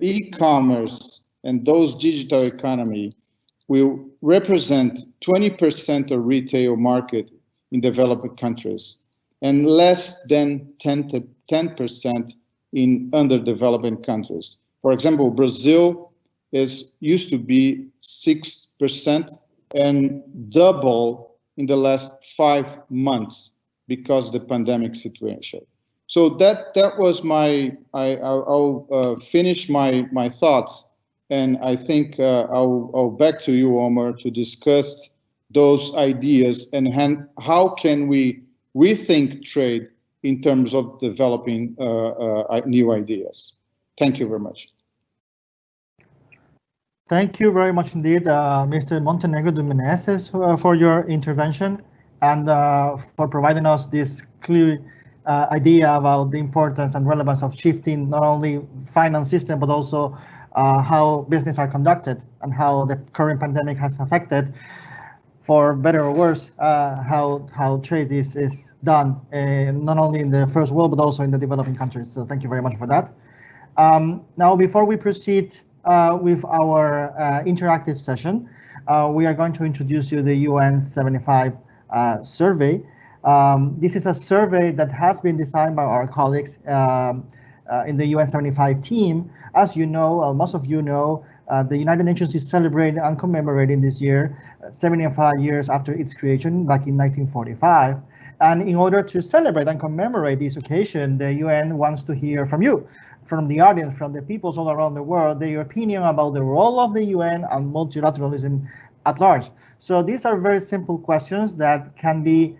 e-commerce, and those digital economy will represent 20% of retail market in developed countries and less than 10% in underdeveloped countries. For example, Brazil used to be 6% and double in the last 5 months because of the pandemic situation. So that was I'll finish my thoughts, and I think I'll back to you, Omar, to discuss those ideas and how can we rethink trade in terms of developing new ideas. Thank you very much. Thank you very much indeed, Mr. Montenegro de Meneses, for your intervention and for providing us this clear idea about the importance and relevance of shifting not only finance system, but also how business are conducted and how the current pandemic has affected, for better or worse, how trade is done, not only in the first world, but also in the developing countries. So thank you very much for that. Now, before we proceed with our interactive session, we are going to introduce you the UN75 survey. This is a survey that has been designed by our colleagues in the UN75 team. As you know, most of you know, the United Nations is celebrating and commemorating this year 75 years after its creation back in 1945. And in order to celebrate and commemorate this occasion, the UN wants to hear from you, from the audience, from the peoples all around the world, their opinion about the role of the UN and multilateralism at large. So these are very simple questions that can be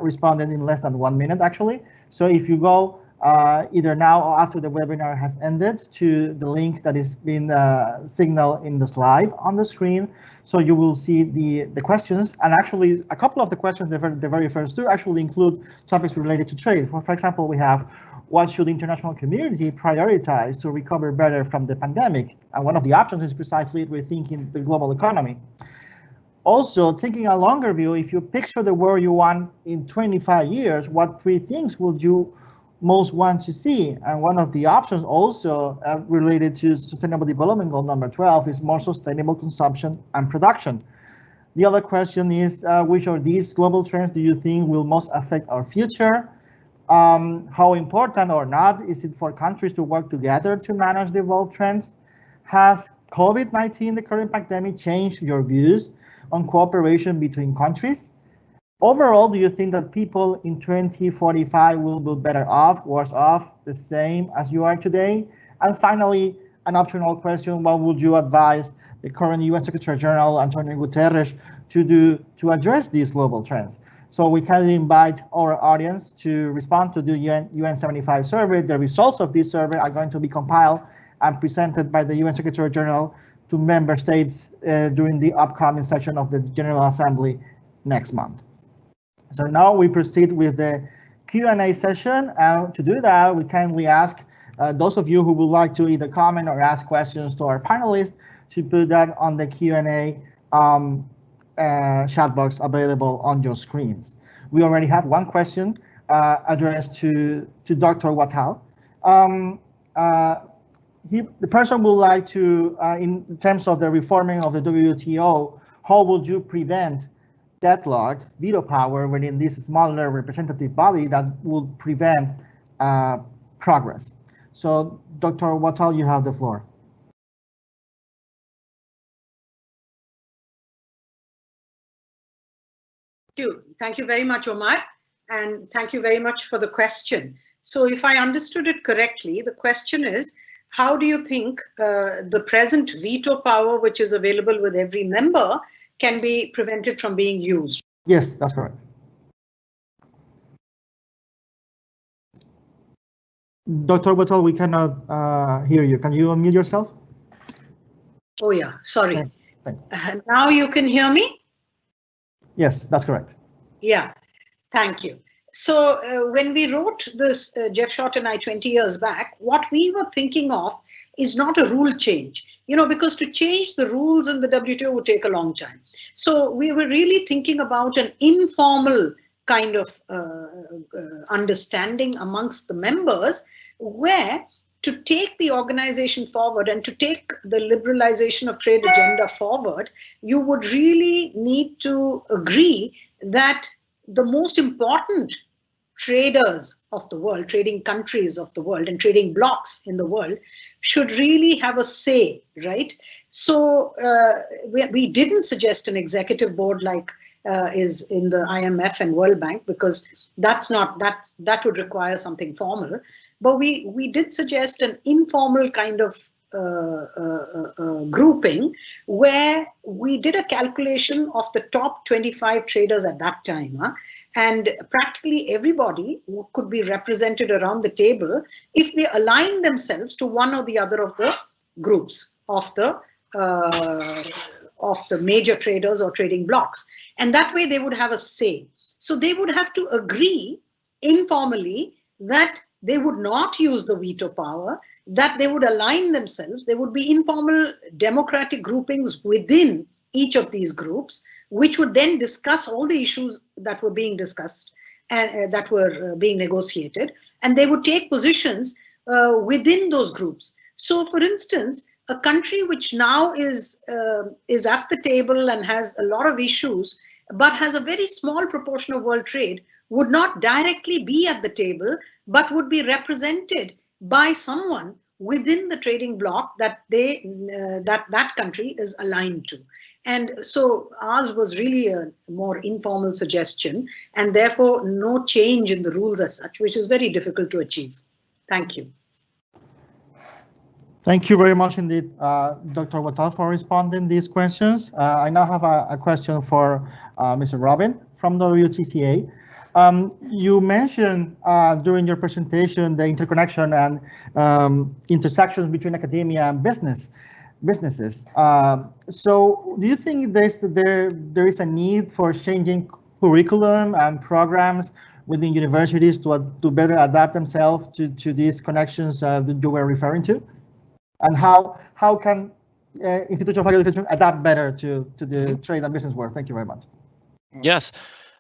responded in less than 1 minute, actually. So if you go either now or after the webinar has ended to the link that is being signaled in the slide on the screen. So you will see the questions, and actually a couple of the questions, the very first two, actually include topics related to trade. For example, we have, what should the international community prioritize to recover better from the pandemic? And one of the options is precisely rethinking the global economy. Also, taking a longer view, if you picture the world you want in 25 years, what 3 things would you most want to see? And one of the options also related to Sustainable Development Goal number 12 is more sustainable consumption and production. The other question is, which of these global trends do you think will most affect our future? How important or not is it for countries to work together to manage the evolved trends? Has COVID-19, the current pandemic, changed your views on cooperation between countries? Overall, do you think that people in 2045 will be better off, worse off, the same as you are today? And finally, an optional question, what would you advise the current UN Secretary General, Antonio Guterres, to do to address these global trends? So we kindly invite our audience to respond to the UN75 survey. The results of this survey are going to be compiled and presented by the UN Secretary General to member states during the upcoming session of the General Assembly next month. So now we proceed with the Q&A session, and to do that, we kindly ask those of you who would like to either comment or ask questions to our panelists to put that on the Q&A chat box available on your screens. We already have one question addressed to Dr. Wattal. The person would like to, in terms of the reforming of the WTO, how would you prevent deadlock, veto power within this smaller representative body that would prevent progress? So, Dr. Wattal, you have the floor. Thank you very much, Omar, and thank you very much for the question. So if I understood it correctly, the question is, how do you think the present veto power, which is available with every member, can be prevented from being used? Yes, that's correct. Dr. Wattal, we cannot hear you. Can you unmute yourself? Oh yeah, sorry. Now you can hear me? Yes, that's correct. Yeah, thank you. So when we wrote this, Jeff Short and I, 20 years back, what we were thinking of is not a rule change, you know, because to change the rules in the WTO would take a long time. So we were really thinking about an informal kind of understanding amongst the members, where to take the organization forward and to take the liberalization of trade agenda forward, you would really need to agree that the most important traders of the world, trading countries of the world and trading blocs in the world should really have a say, right? So we didn't suggest an executive board like is in the IMF and World Bank, because that would require something formal. But we did suggest an informal kind of grouping, where we did a calculation of the top 25 traders at that time, and practically everybody could be represented around the table if they align themselves to one or the other of the groups of the major traders or trading blocs, and that way they would have a say. So they would have to agree informally that they would not use the veto power, that they would align themselves. There would be informal democratic groupings within each of these groups, which would then discuss all the issues that were being discussed and that were being negotiated, and they would take positions within those groups. So, for instance, a country which now is at the table and has a lot of issues, but has a very small proportion of world trade, would not directly be at the table, but would be represented by someone within the trading bloc that that country is aligned to. And so ours was really a more informal suggestion, and therefore no change in the rules as such, which is very difficult to achieve. Thank you. Thank you very much indeed, Dr. Wattal, for responding these questions. I now have a question for Mr. Robin from the WTCA. You mentioned during your presentation the interconnection and intersections between academia and businesses. So do you think there is a need for changing curriculum and programs within universities to better adapt themselves to these connections that you were referring to? And how can institutions of higher education adapt better to the trade and business world? Thank you very much. Yes,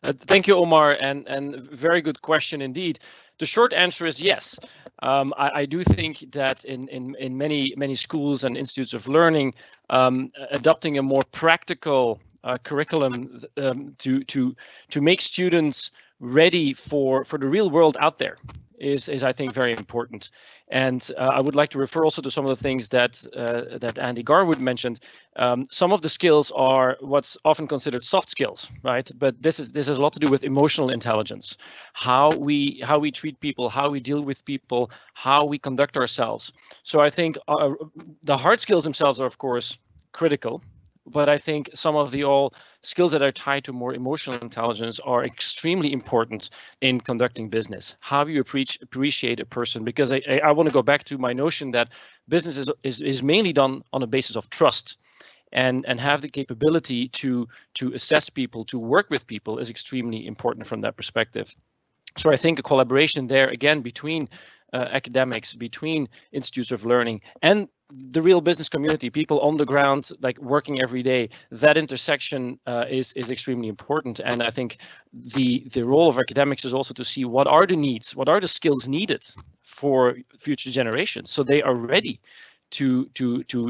thank you, Omar, and very good question indeed. The short answer is yes. I do think that in many schools and institutes of learning, adopting a more practical curriculum to make students ready for the real world out there is I think very important. And I would like to refer also to some of the things that Andy Garwood mentioned. Some of the skills are what's often considered soft skills, right? But this has a lot to do with emotional intelligence, how we treat people, how we deal with people, how we conduct ourselves. So I think the hard skills themselves are of course critical, but I think some of the all skills that are tied to more emotional intelligence are extremely important in conducting business. How you appreciate a person, because I want to go back to my notion that business is mainly done on a basis of trust, and have the capability to assess people, to work with people is extremely important from that perspective. So I think a collaboration there again between academics, between institutes of learning and the real business community, people on the ground, like working every day, that intersection is extremely important. And I think the role of academics is also to see what are the needs, what are the skills needed for future generations, so they are ready to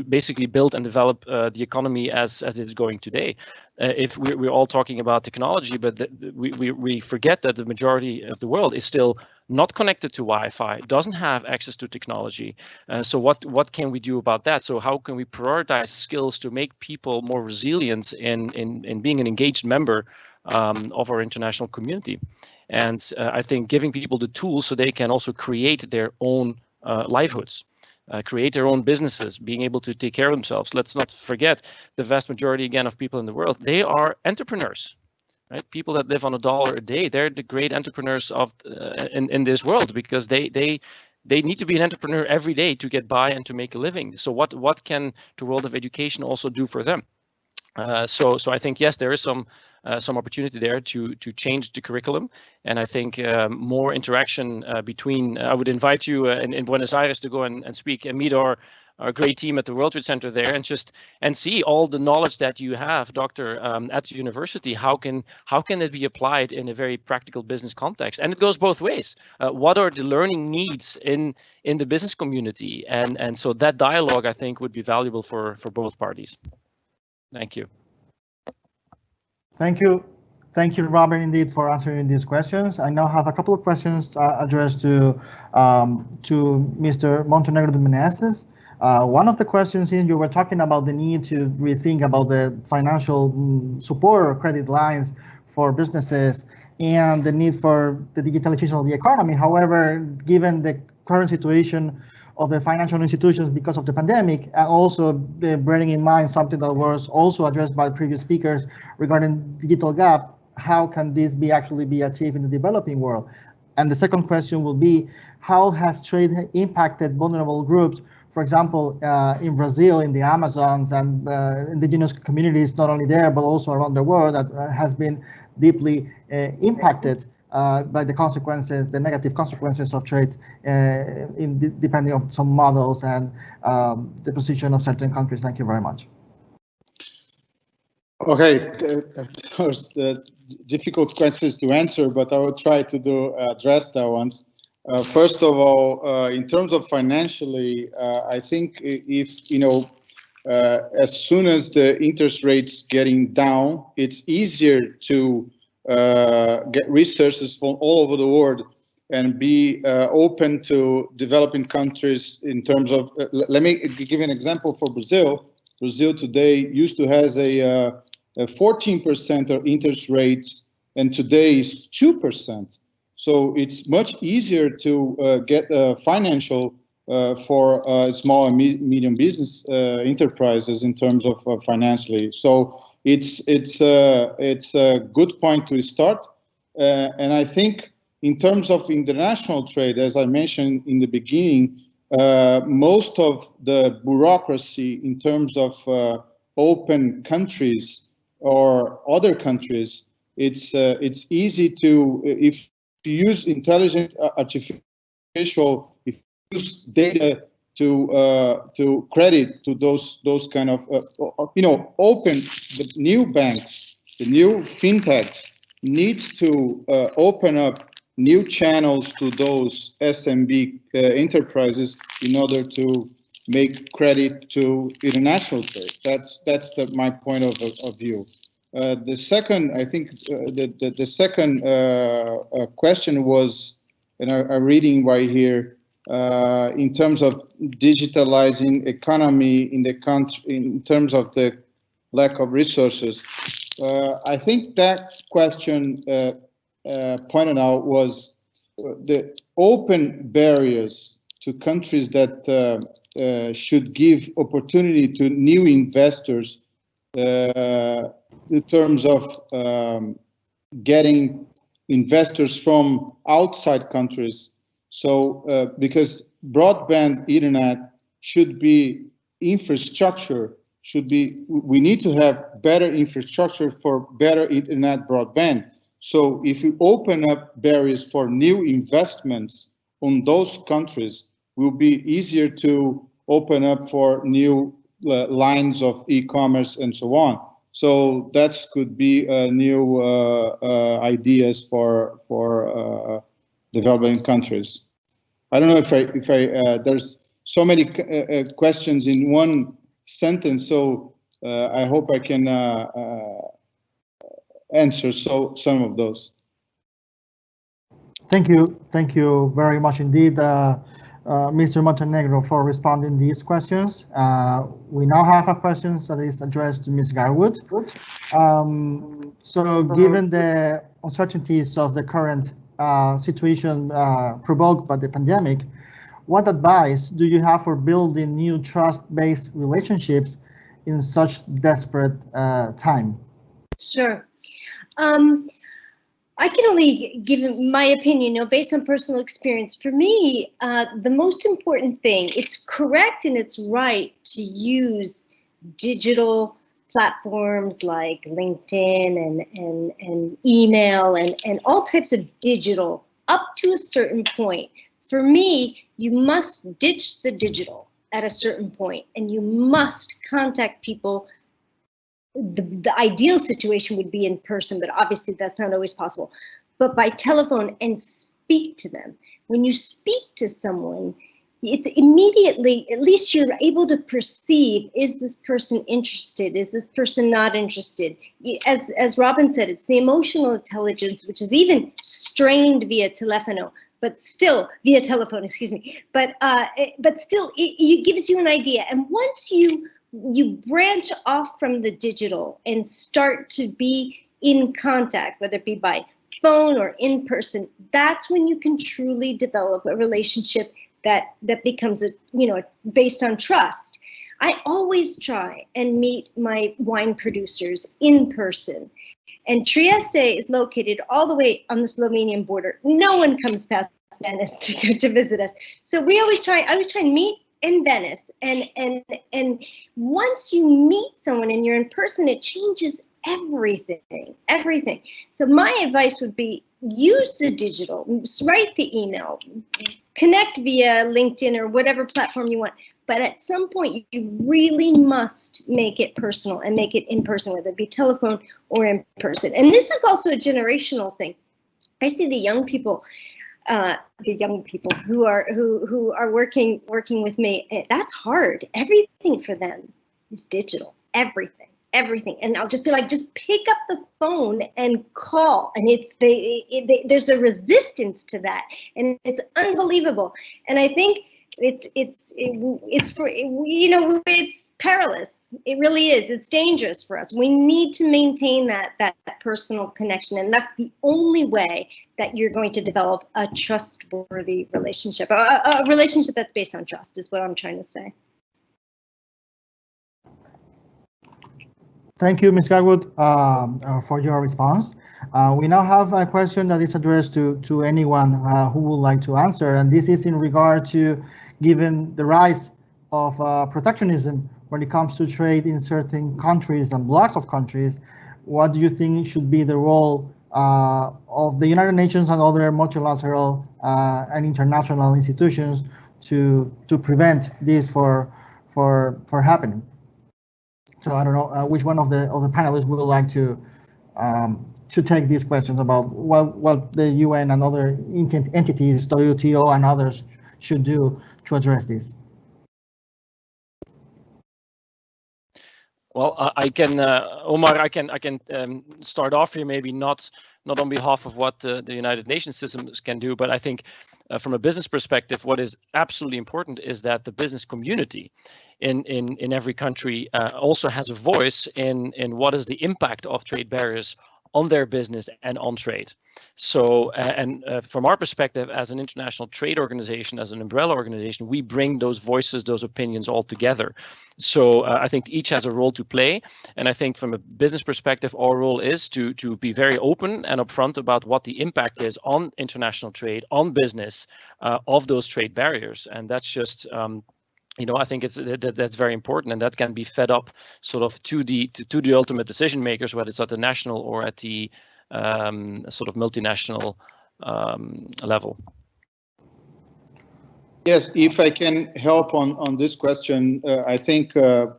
basically build and develop the economy as it is going today. If we're all talking about technology, but we forget that the majority of the world is still not connected to Wi-Fi, doesn't have access to technology. So what can we do about that? So how can we prioritize skills to make people more resilient in being an engaged member of our international community? And I think giving people the tools so they can also create their own livelihoods. Create their own businesses, being able to take care of themselves. Let's not forget the vast majority again of people in the world, they are entrepreneurs, right? People that live on $1 a day, they're the great entrepreneurs of in this world, because they need to be an entrepreneur every day to get by and to make a living. So what can the world of education also do for them? So I think yes, there is some opportunity there to change the curriculum, and I think more interaction between. I would invite you in Buenos Aires to go and speak and meet our great team at the World Trade Center there, and see all the knowledge that you have, Doctor, at the university. How can it be applied in a very practical business context? And it goes both ways. What are the learning needs in the business community? And so that dialogue, I think, would be valuable for both parties. Thank you. Thank you, Robert, indeed, for answering these questions. I now have a couple of questions addressed to Mr. Montenegro de Menezes. One of the questions is, you were talking about the need to rethink about the financial support or credit lines for businesses and the need for the digitalization of the economy. However, given the current situation of the financial institutions because of the pandemic, and also bearing in mind something that was also addressed by previous speakers regarding digital gap, how can this actually be achieved in the developing world? And the second question will be, how has trade impacted vulnerable groups? For example, in Brazil, in the Amazons and indigenous communities, not only there, but also around the world, that has been deeply impacted by the consequences, the negative consequences of trade, depending on some models and the position of certain countries. Thank you very much. Okay, those difficult questions to answer, but I will try to address that ones. First of all, in terms of financially, I think if, as soon as the interest rates getting down, it's easier to get resources from all over the world and be open to developing countries in terms of, let me give you an example for Brazil. Brazil today used to has a 14% of interest rates, and today is 2%. So it's much easier to get financial for small and medium business enterprises in terms of financially. So it's a good point to start. And I think in terms of international trade, as I mentioned in the beginning, most of the bureaucracy in terms of open countries or other countries, it's easy to, if you use intelligent artificial, if you use data to credit to those kind of open, the new banks, the new fintechs needs to open up new channels to those SMB enterprises in order to make credit to international trade. That's my point of view. The second, I think, the second question was, and I'm reading right here, in terms of digitalizing economy in the country, in terms of the lack of resources. I think that question pointed out was the open barriers to countries that should give opportunity to new investors in terms of getting investors from outside countries. So because broadband internet should be infrastructure, we need to have better infrastructure for better internet broadband. So if we open up barriers for new investments on those countries, it will be easier to open up for new lines of e-commerce and so on. So that could be new ideas for developing countries. I don't know if I there's so many questions in one sentence, so I hope I can answer some of those. Thank you very much indeed, Mr. Montenegro, for responding to these questions. We now have a question that is addressed to Ms. Garwood. So given the uncertainties of the current situation provoked by the pandemic, what advice do you have for building new trust-based relationships in such desperate time? Sure. I can only give my opinion, based on personal experience. For me, the most important thing, it's correct and it's right to use digital platforms like LinkedIn and email and all types of digital up to a certain point. For me, you must ditch the digital at a certain point and you must contact people. The ideal situation would be in person, but obviously that's not always possible. But by telephone and speak to them. When you speak to someone, it's immediately, at least you're able to perceive, is this person interested? Is this person not interested? As Robin said, it's the emotional intelligence, which is even strained via telephone, but still via telephone, excuse me. But still, it gives you an idea. And once you branch off from the digital and start to be in contact, whether it be by phone or in person, that's when you can truly develop a relationship that becomes based on trust. I always try and meet my wine producers in person. And Trieste is located all the way on the Slovenian border. No one comes past Venice to visit us. So I always try and meet in Venice, and once you meet someone and you're in person, it changes everything. So my advice would be use the digital, write the email, connect via LinkedIn or whatever platform you want, but at some point you really must make it personal and make it in person, whether it be telephone or in person. And this is also a generational thing. I see the young people who are working with me, that's hard. Everything for them is digital, everything. And I'll just be like, just pick up the phone and call. And there's a resistance to that, and it's unbelievable. And I think it's perilous. It really is. It's dangerous for us. We need to maintain that personal connection, and that's the only way that you're going to develop a trustworthy relationship. A relationship that's based on trust is what I'm trying to say. Thank you, Ms. Garwood, for your response. We now have a question that is addressed to anyone who would like to answer, and this is in regard to, given the rise of protectionism when it comes to trade in certain countries and blocks of countries, what do you think should be the role of the United Nations and other multilateral and international institutions to prevent this for happening? So I don't know which one of the panelists would like to take these questions about what the UN and other entities, WTO and others, should do to address this. Well, I can, Omar, I can start off here, maybe not on behalf of what the United Nations systems can do, but I think from a business perspective, what is absolutely important is that the business community in every country also has a voice in what is the impact of trade barriers on their business and on trade. So, from our perspective as an international trade organization, as an umbrella organization, we bring those voices, those opinions all together. So I think each has a role to play. And I think from a business perspective, our role is to be very open and upfront about what the impact is on international trade, on business, of those trade barriers. And that's just I think that's very important, and that can be fed up sort of to the ultimate decision makers, whether it's at the national or at the sort of multinational level. Yes, if I can help on this question, I think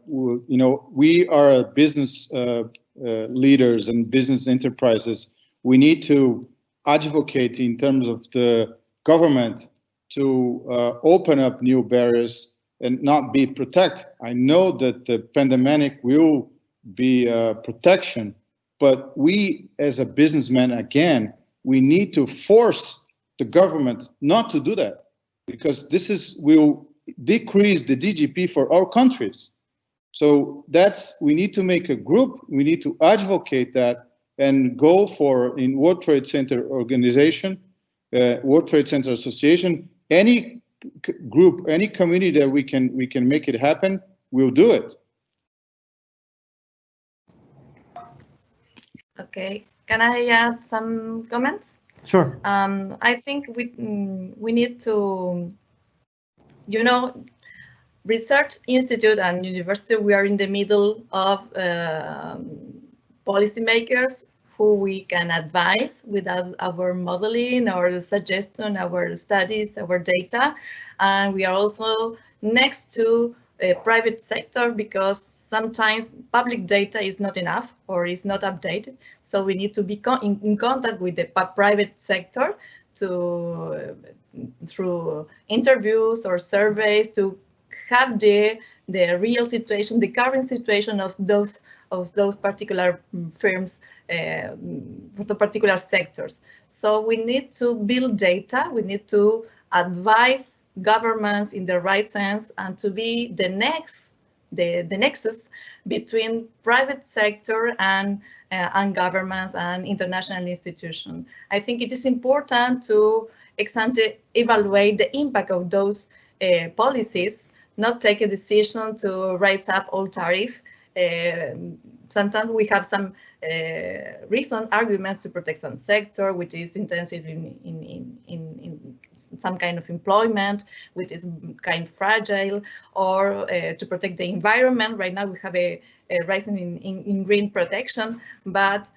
we are business leaders and business enterprises. We need to advocate in terms of the government to open up new barriers and not be protect. I know that the pandemic will be protection, but we as a businessman, again, we need to force the government not to do that, because this will decrease the GDP for our countries. So we need to make a group, we need to advocate that and go for, in World Trade Center organization, World Trade Center Association, any group, any community that we can make it happen, we'll do it. Okay, can I add some comments? Sure. I think we need to, research institute and university, we are in the middle of policymakers who we can advise with our modeling, our suggestion, our studies, our data. And we are also next to a private sector, because sometimes public data is not enough or is not updated. So we need to be in contact with the private sector through interviews or surveys to have the real situation, the current situation of those particular firms, the particular sectors. So we need to build data, we need to advise governments in the right sense, and to be the nexus between private sector and governments and international institutions. I think it is important to evaluate the impact of those policies, not take a decision to raise up all tariff. Sometimes we have some recent arguments to protect some sector, which is intensive in some kind of employment, which is kind of fragile, or to protect the environment. Right now we have a rising in green protection, but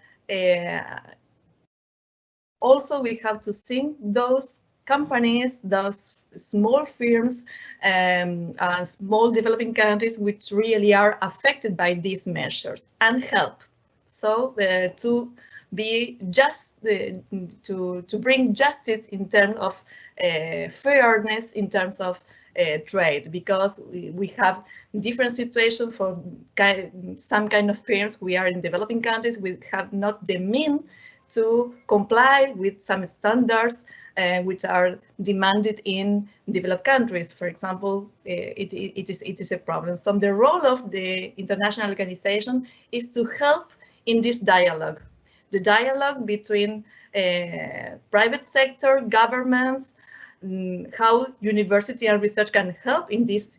also we have to think those companies, those small firms and small developing countries which really are affected by these measures, and help. So to be just to bring justice in terms of fairness in terms of trade, because we have different situations for some kind of firms. We are in developing countries, we have not the means to comply with some standards which are demanded in developed countries. For example, it is a problem. So the role of the international organization is to help in this dialogue, the dialogue between private sector, governments, how university and research can help in this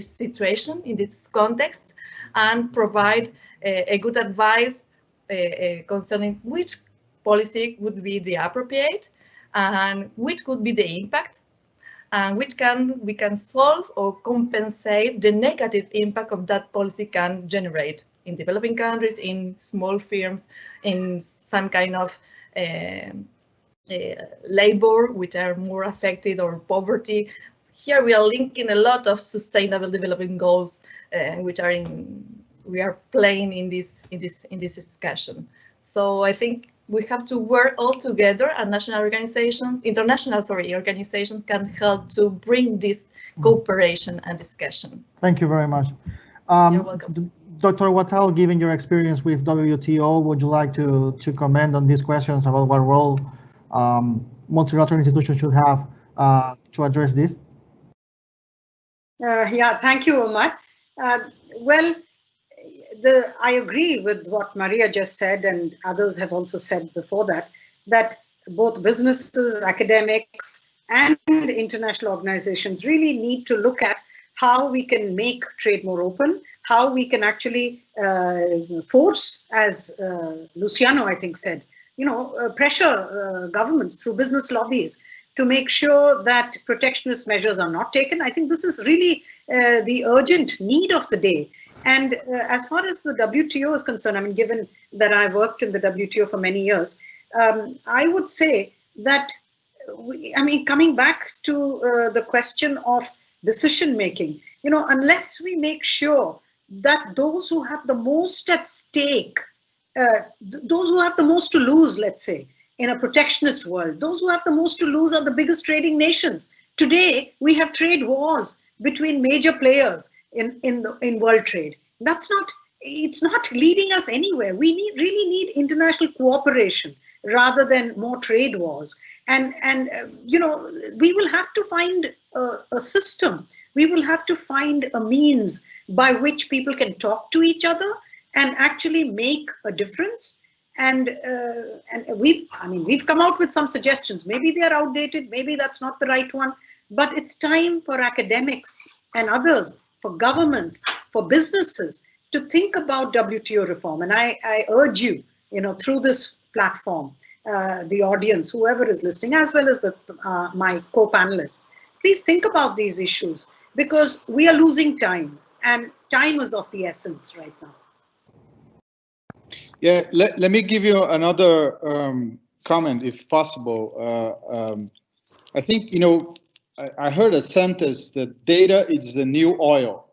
situation, in this context, and provide a good advice concerning which policy would be the appropriate and which could be the impact, and which we can solve or compensate the negative impact of that policy can generate in developing countries, in small firms, in some kind of labor which are more affected, or poverty. Here we are linking a lot of sustainable development goals, which are we are playing in this discussion. So I think we have to work all together, and international organizations can help to bring this cooperation and discussion. Thank you very much. You're welcome. Dr. Wattal, given your experience with WTO, would you like to comment on these questions about what role multilateral institutions should have to address this? Yeah, thank you, Omar. Well, I agree with what Maria just said, and others have also said before that both businesses, academics, and international organizations really need to look at how we can make trade more open, how we can actually force, as Luciano, I think, said, pressure governments through business lobbies to make sure that protectionist measures are not taken. I think this is really the urgent need of the day. And as far as the WTO is concerned, I mean, given that I've worked in the WTO for many years, I would say that, coming back to the question of decision making, unless we make sure that those who have the most at stake, those who have the most to lose, let's say, in a protectionist world, those who have the most to lose are the biggest trading nations. Today, we have trade wars between major players in world trade. It's not leading us anywhere. We really need international cooperation rather than more trade wars. And we will have to find a system. We will have to find a means by which people can talk to each other and actually make a difference. And we've come out with some suggestions. Maybe they are outdated. Maybe that's not the right one. But it's time for academics and others, for governments, for businesses to think about WTO reform. And I urge you, through this platform, the audience, whoever is listening, as well as my co-panelists, please think about these issues, because we are losing time, and time is of the essence right now. Yeah, let me give you another comment, if possible. I think, I heard a sentence that data is the new oil.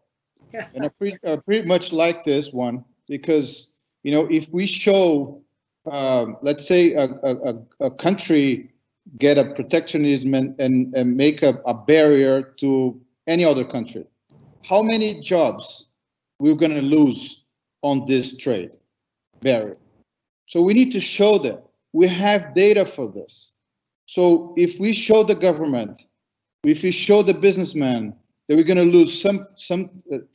And I pretty much like this one, because, if we show, let's say a country get a protectionism and make a barrier to any other country, how many jobs we're going to lose on this trade barrier? So we need to show that we have data for this. So if we show the government, if we show the businessman that we're going to lose some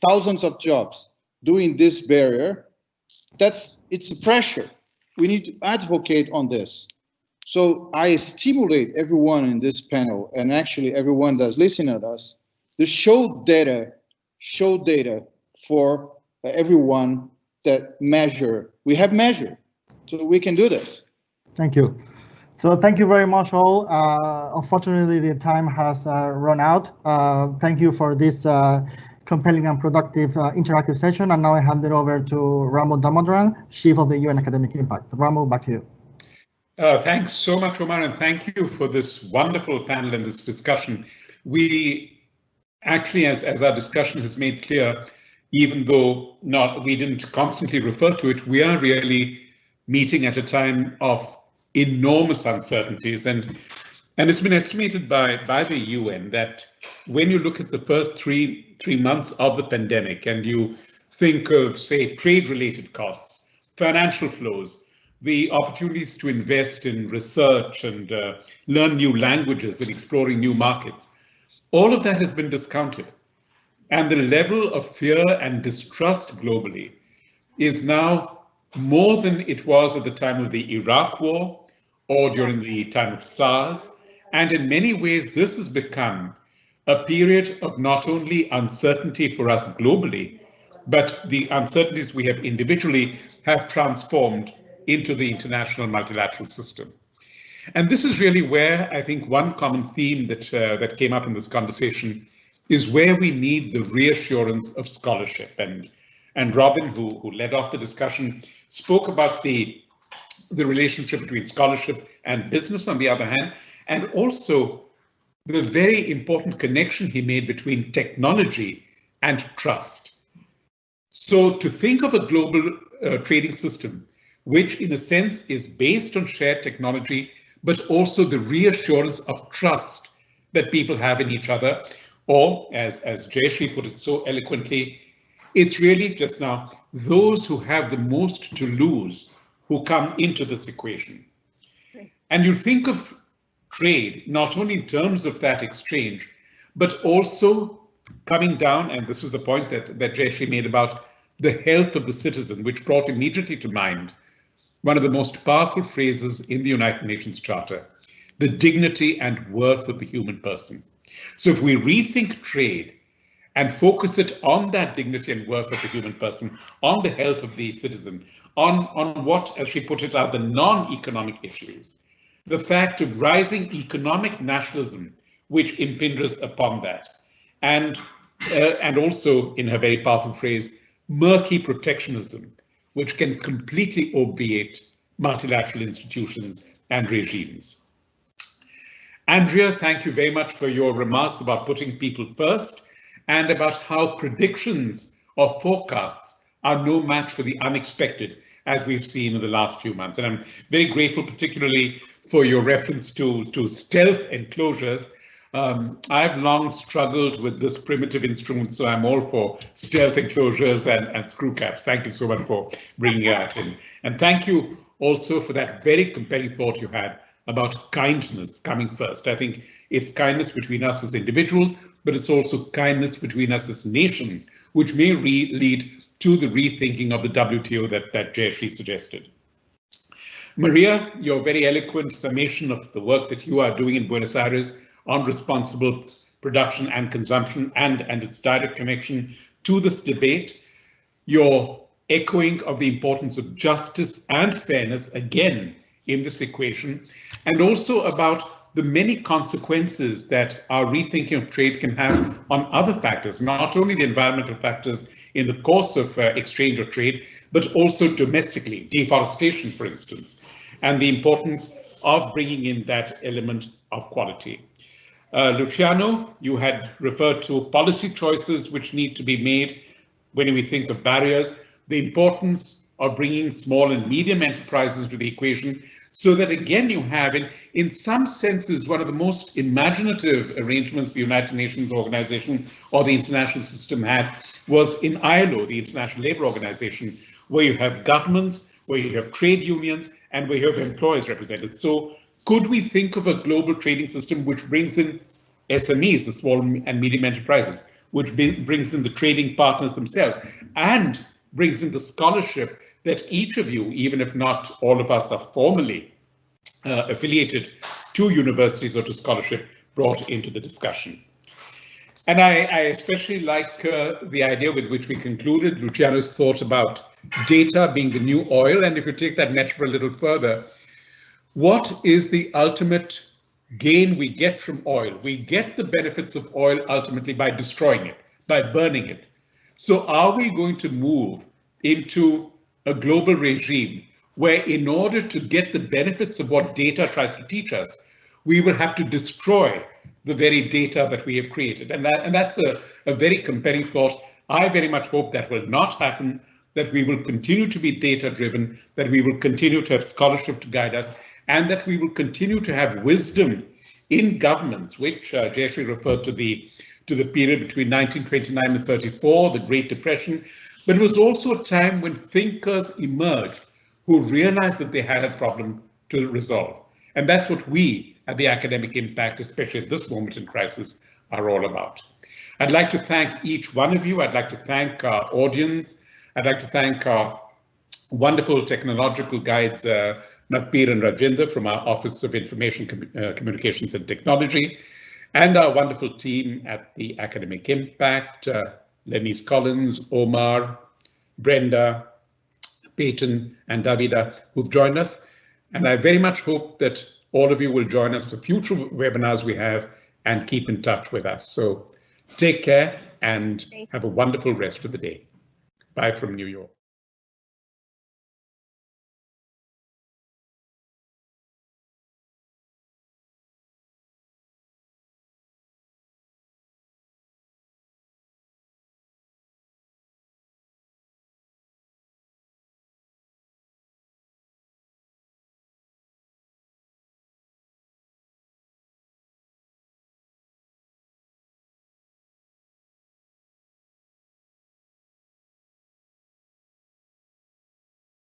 thousands of jobs doing this barrier, it's a pressure. We need to advocate on this. So I stimulate everyone in this panel, and actually everyone that's listening to us, to show data for everyone that we have measured, so we can do this. Thank you. So thank you very much all. Unfortunately, the time has run out. Thank you for this compelling and productive interactive session. And now I hand it over to Ramo Damodaran, Chief of the UN Academic Impact. Ramo, back to you. Thanks so much, Omar, and thank you for this wonderful panel and this discussion. We actually, as our discussion has made clear, even though we didn't constantly refer to it, we are really meeting at a time of enormous uncertainties, and it's been estimated by the UN that when you look at the first three months of the pandemic and you think of, say, trade-related costs, financial flows, the opportunities to invest in research and learn new languages and exploring new markets, all of that has been discounted. And the level of fear and distrust globally is now more than it was at the time of the Iraq War or during the time of SARS. And in many ways, this has become a period of not only uncertainty for us globally, but the uncertainties we have individually have transformed into the international multilateral system. And this is really where I think one common theme that came up in this conversation is where we need the reassurance of scholarship. And Robin, who led off the discussion, spoke about the relationship between scholarship and business on the other hand, and also the very important connection he made between technology and trust. So to think of a global trading system, which in a sense is based on shared technology, but also the reassurance of trust that people have in each other, or as Jayashree put it so eloquently, it's really just now those who have the most to lose who come into this equation. And you think of trade not only in terms of that exchange, but also coming down, and this is the point that Jayashree made about the health of the citizen, which brought immediately to mind one of the most powerful phrases in the United Nations Charter, the dignity and worth of the human person. So if we rethink trade and focus it on that dignity and worth of the human person, on the health of the citizen, on what, as she put it, are the non-economic issues, the fact of rising economic nationalism, which impinges upon that, and also, in her very powerful phrase, murky protectionism, which can completely obviate multilateral institutions and regimes. Andrea, thank you very much for your remarks about putting people first and about how predictions or forecasts are no match for the unexpected, as we've seen in the last few months. And I'm very grateful, particularly for your reference to stealth enclosures. I've long struggled with this primitive instrument, so I'm all for stealth enclosures and screw caps. Thank you so much for bringing that in. And thank you also for that very compelling thought you had about kindness coming first. I think it's kindness between us as individuals, but it's also kindness between us as nations, which may lead to the rethinking of the WTO that Jayashree suggested. Maria, your very eloquent summation of the work that you are doing in Buenos Aires on responsible production and consumption and its direct connection to this debate, your echoing of the importance of justice and fairness again in this equation, and also about the many consequences that our rethinking of trade can have on other factors, not only the environmental factors in the course of exchange or trade, but also domestically, deforestation, for instance, and the importance of bringing in that element of quality. Luciano, you had referred to policy choices which need to be made when we think of barriers, the importance of bringing small and medium enterprises to the equation, so that again you have, in some senses, one of the most imaginative arrangements the United Nations Organization or the international system had was in ILO, the International Labour Organization, where you have governments, where you have trade unions, and where you have employers represented. So could we think of a global trading system which brings in SMEs, the small and medium enterprises, which brings in the trading partners themselves, and brings in the scholarship that each of you, even if not all of us are formally affiliated to universities or to scholarship, brought into the discussion. And I especially like the idea with which we concluded, Luciano's thought about data being the new oil. And if you take that metaphor a little further, what is the ultimate gain we get from oil? We get the benefits of oil ultimately by destroying it, by burning it. So are we going to move into a global regime where, in order to get the benefits of what data tries to teach us, we will have to destroy the very data that we have created? And that's a very compelling thought. I very much hope that will not happen, that we will continue to be data driven, that we will continue to have scholarship to guide us, and that we will continue to have wisdom in governments, which Jayashree referred to the period between 1929 and 34, the Great Depression. But it was also a time when thinkers emerged who realized that they had a problem to resolve. And that's what we at the Academic Impact, especially at this moment in crisis, are all about. I'd like to thank each one of you. I'd like to thank our audience. I'd like to thank our wonderful technological guides, Nakbir and Rajinder from our Office of Information Communications and Technology, and our wonderful team at the Academic Impact, Lenise Collins, Omar, Brenda, Peyton, and Davida, who've joined us. And I very much hope that all of you will join us for future webinars we have and keep in touch with us. So take care and have a wonderful rest of the day. Bye from New York.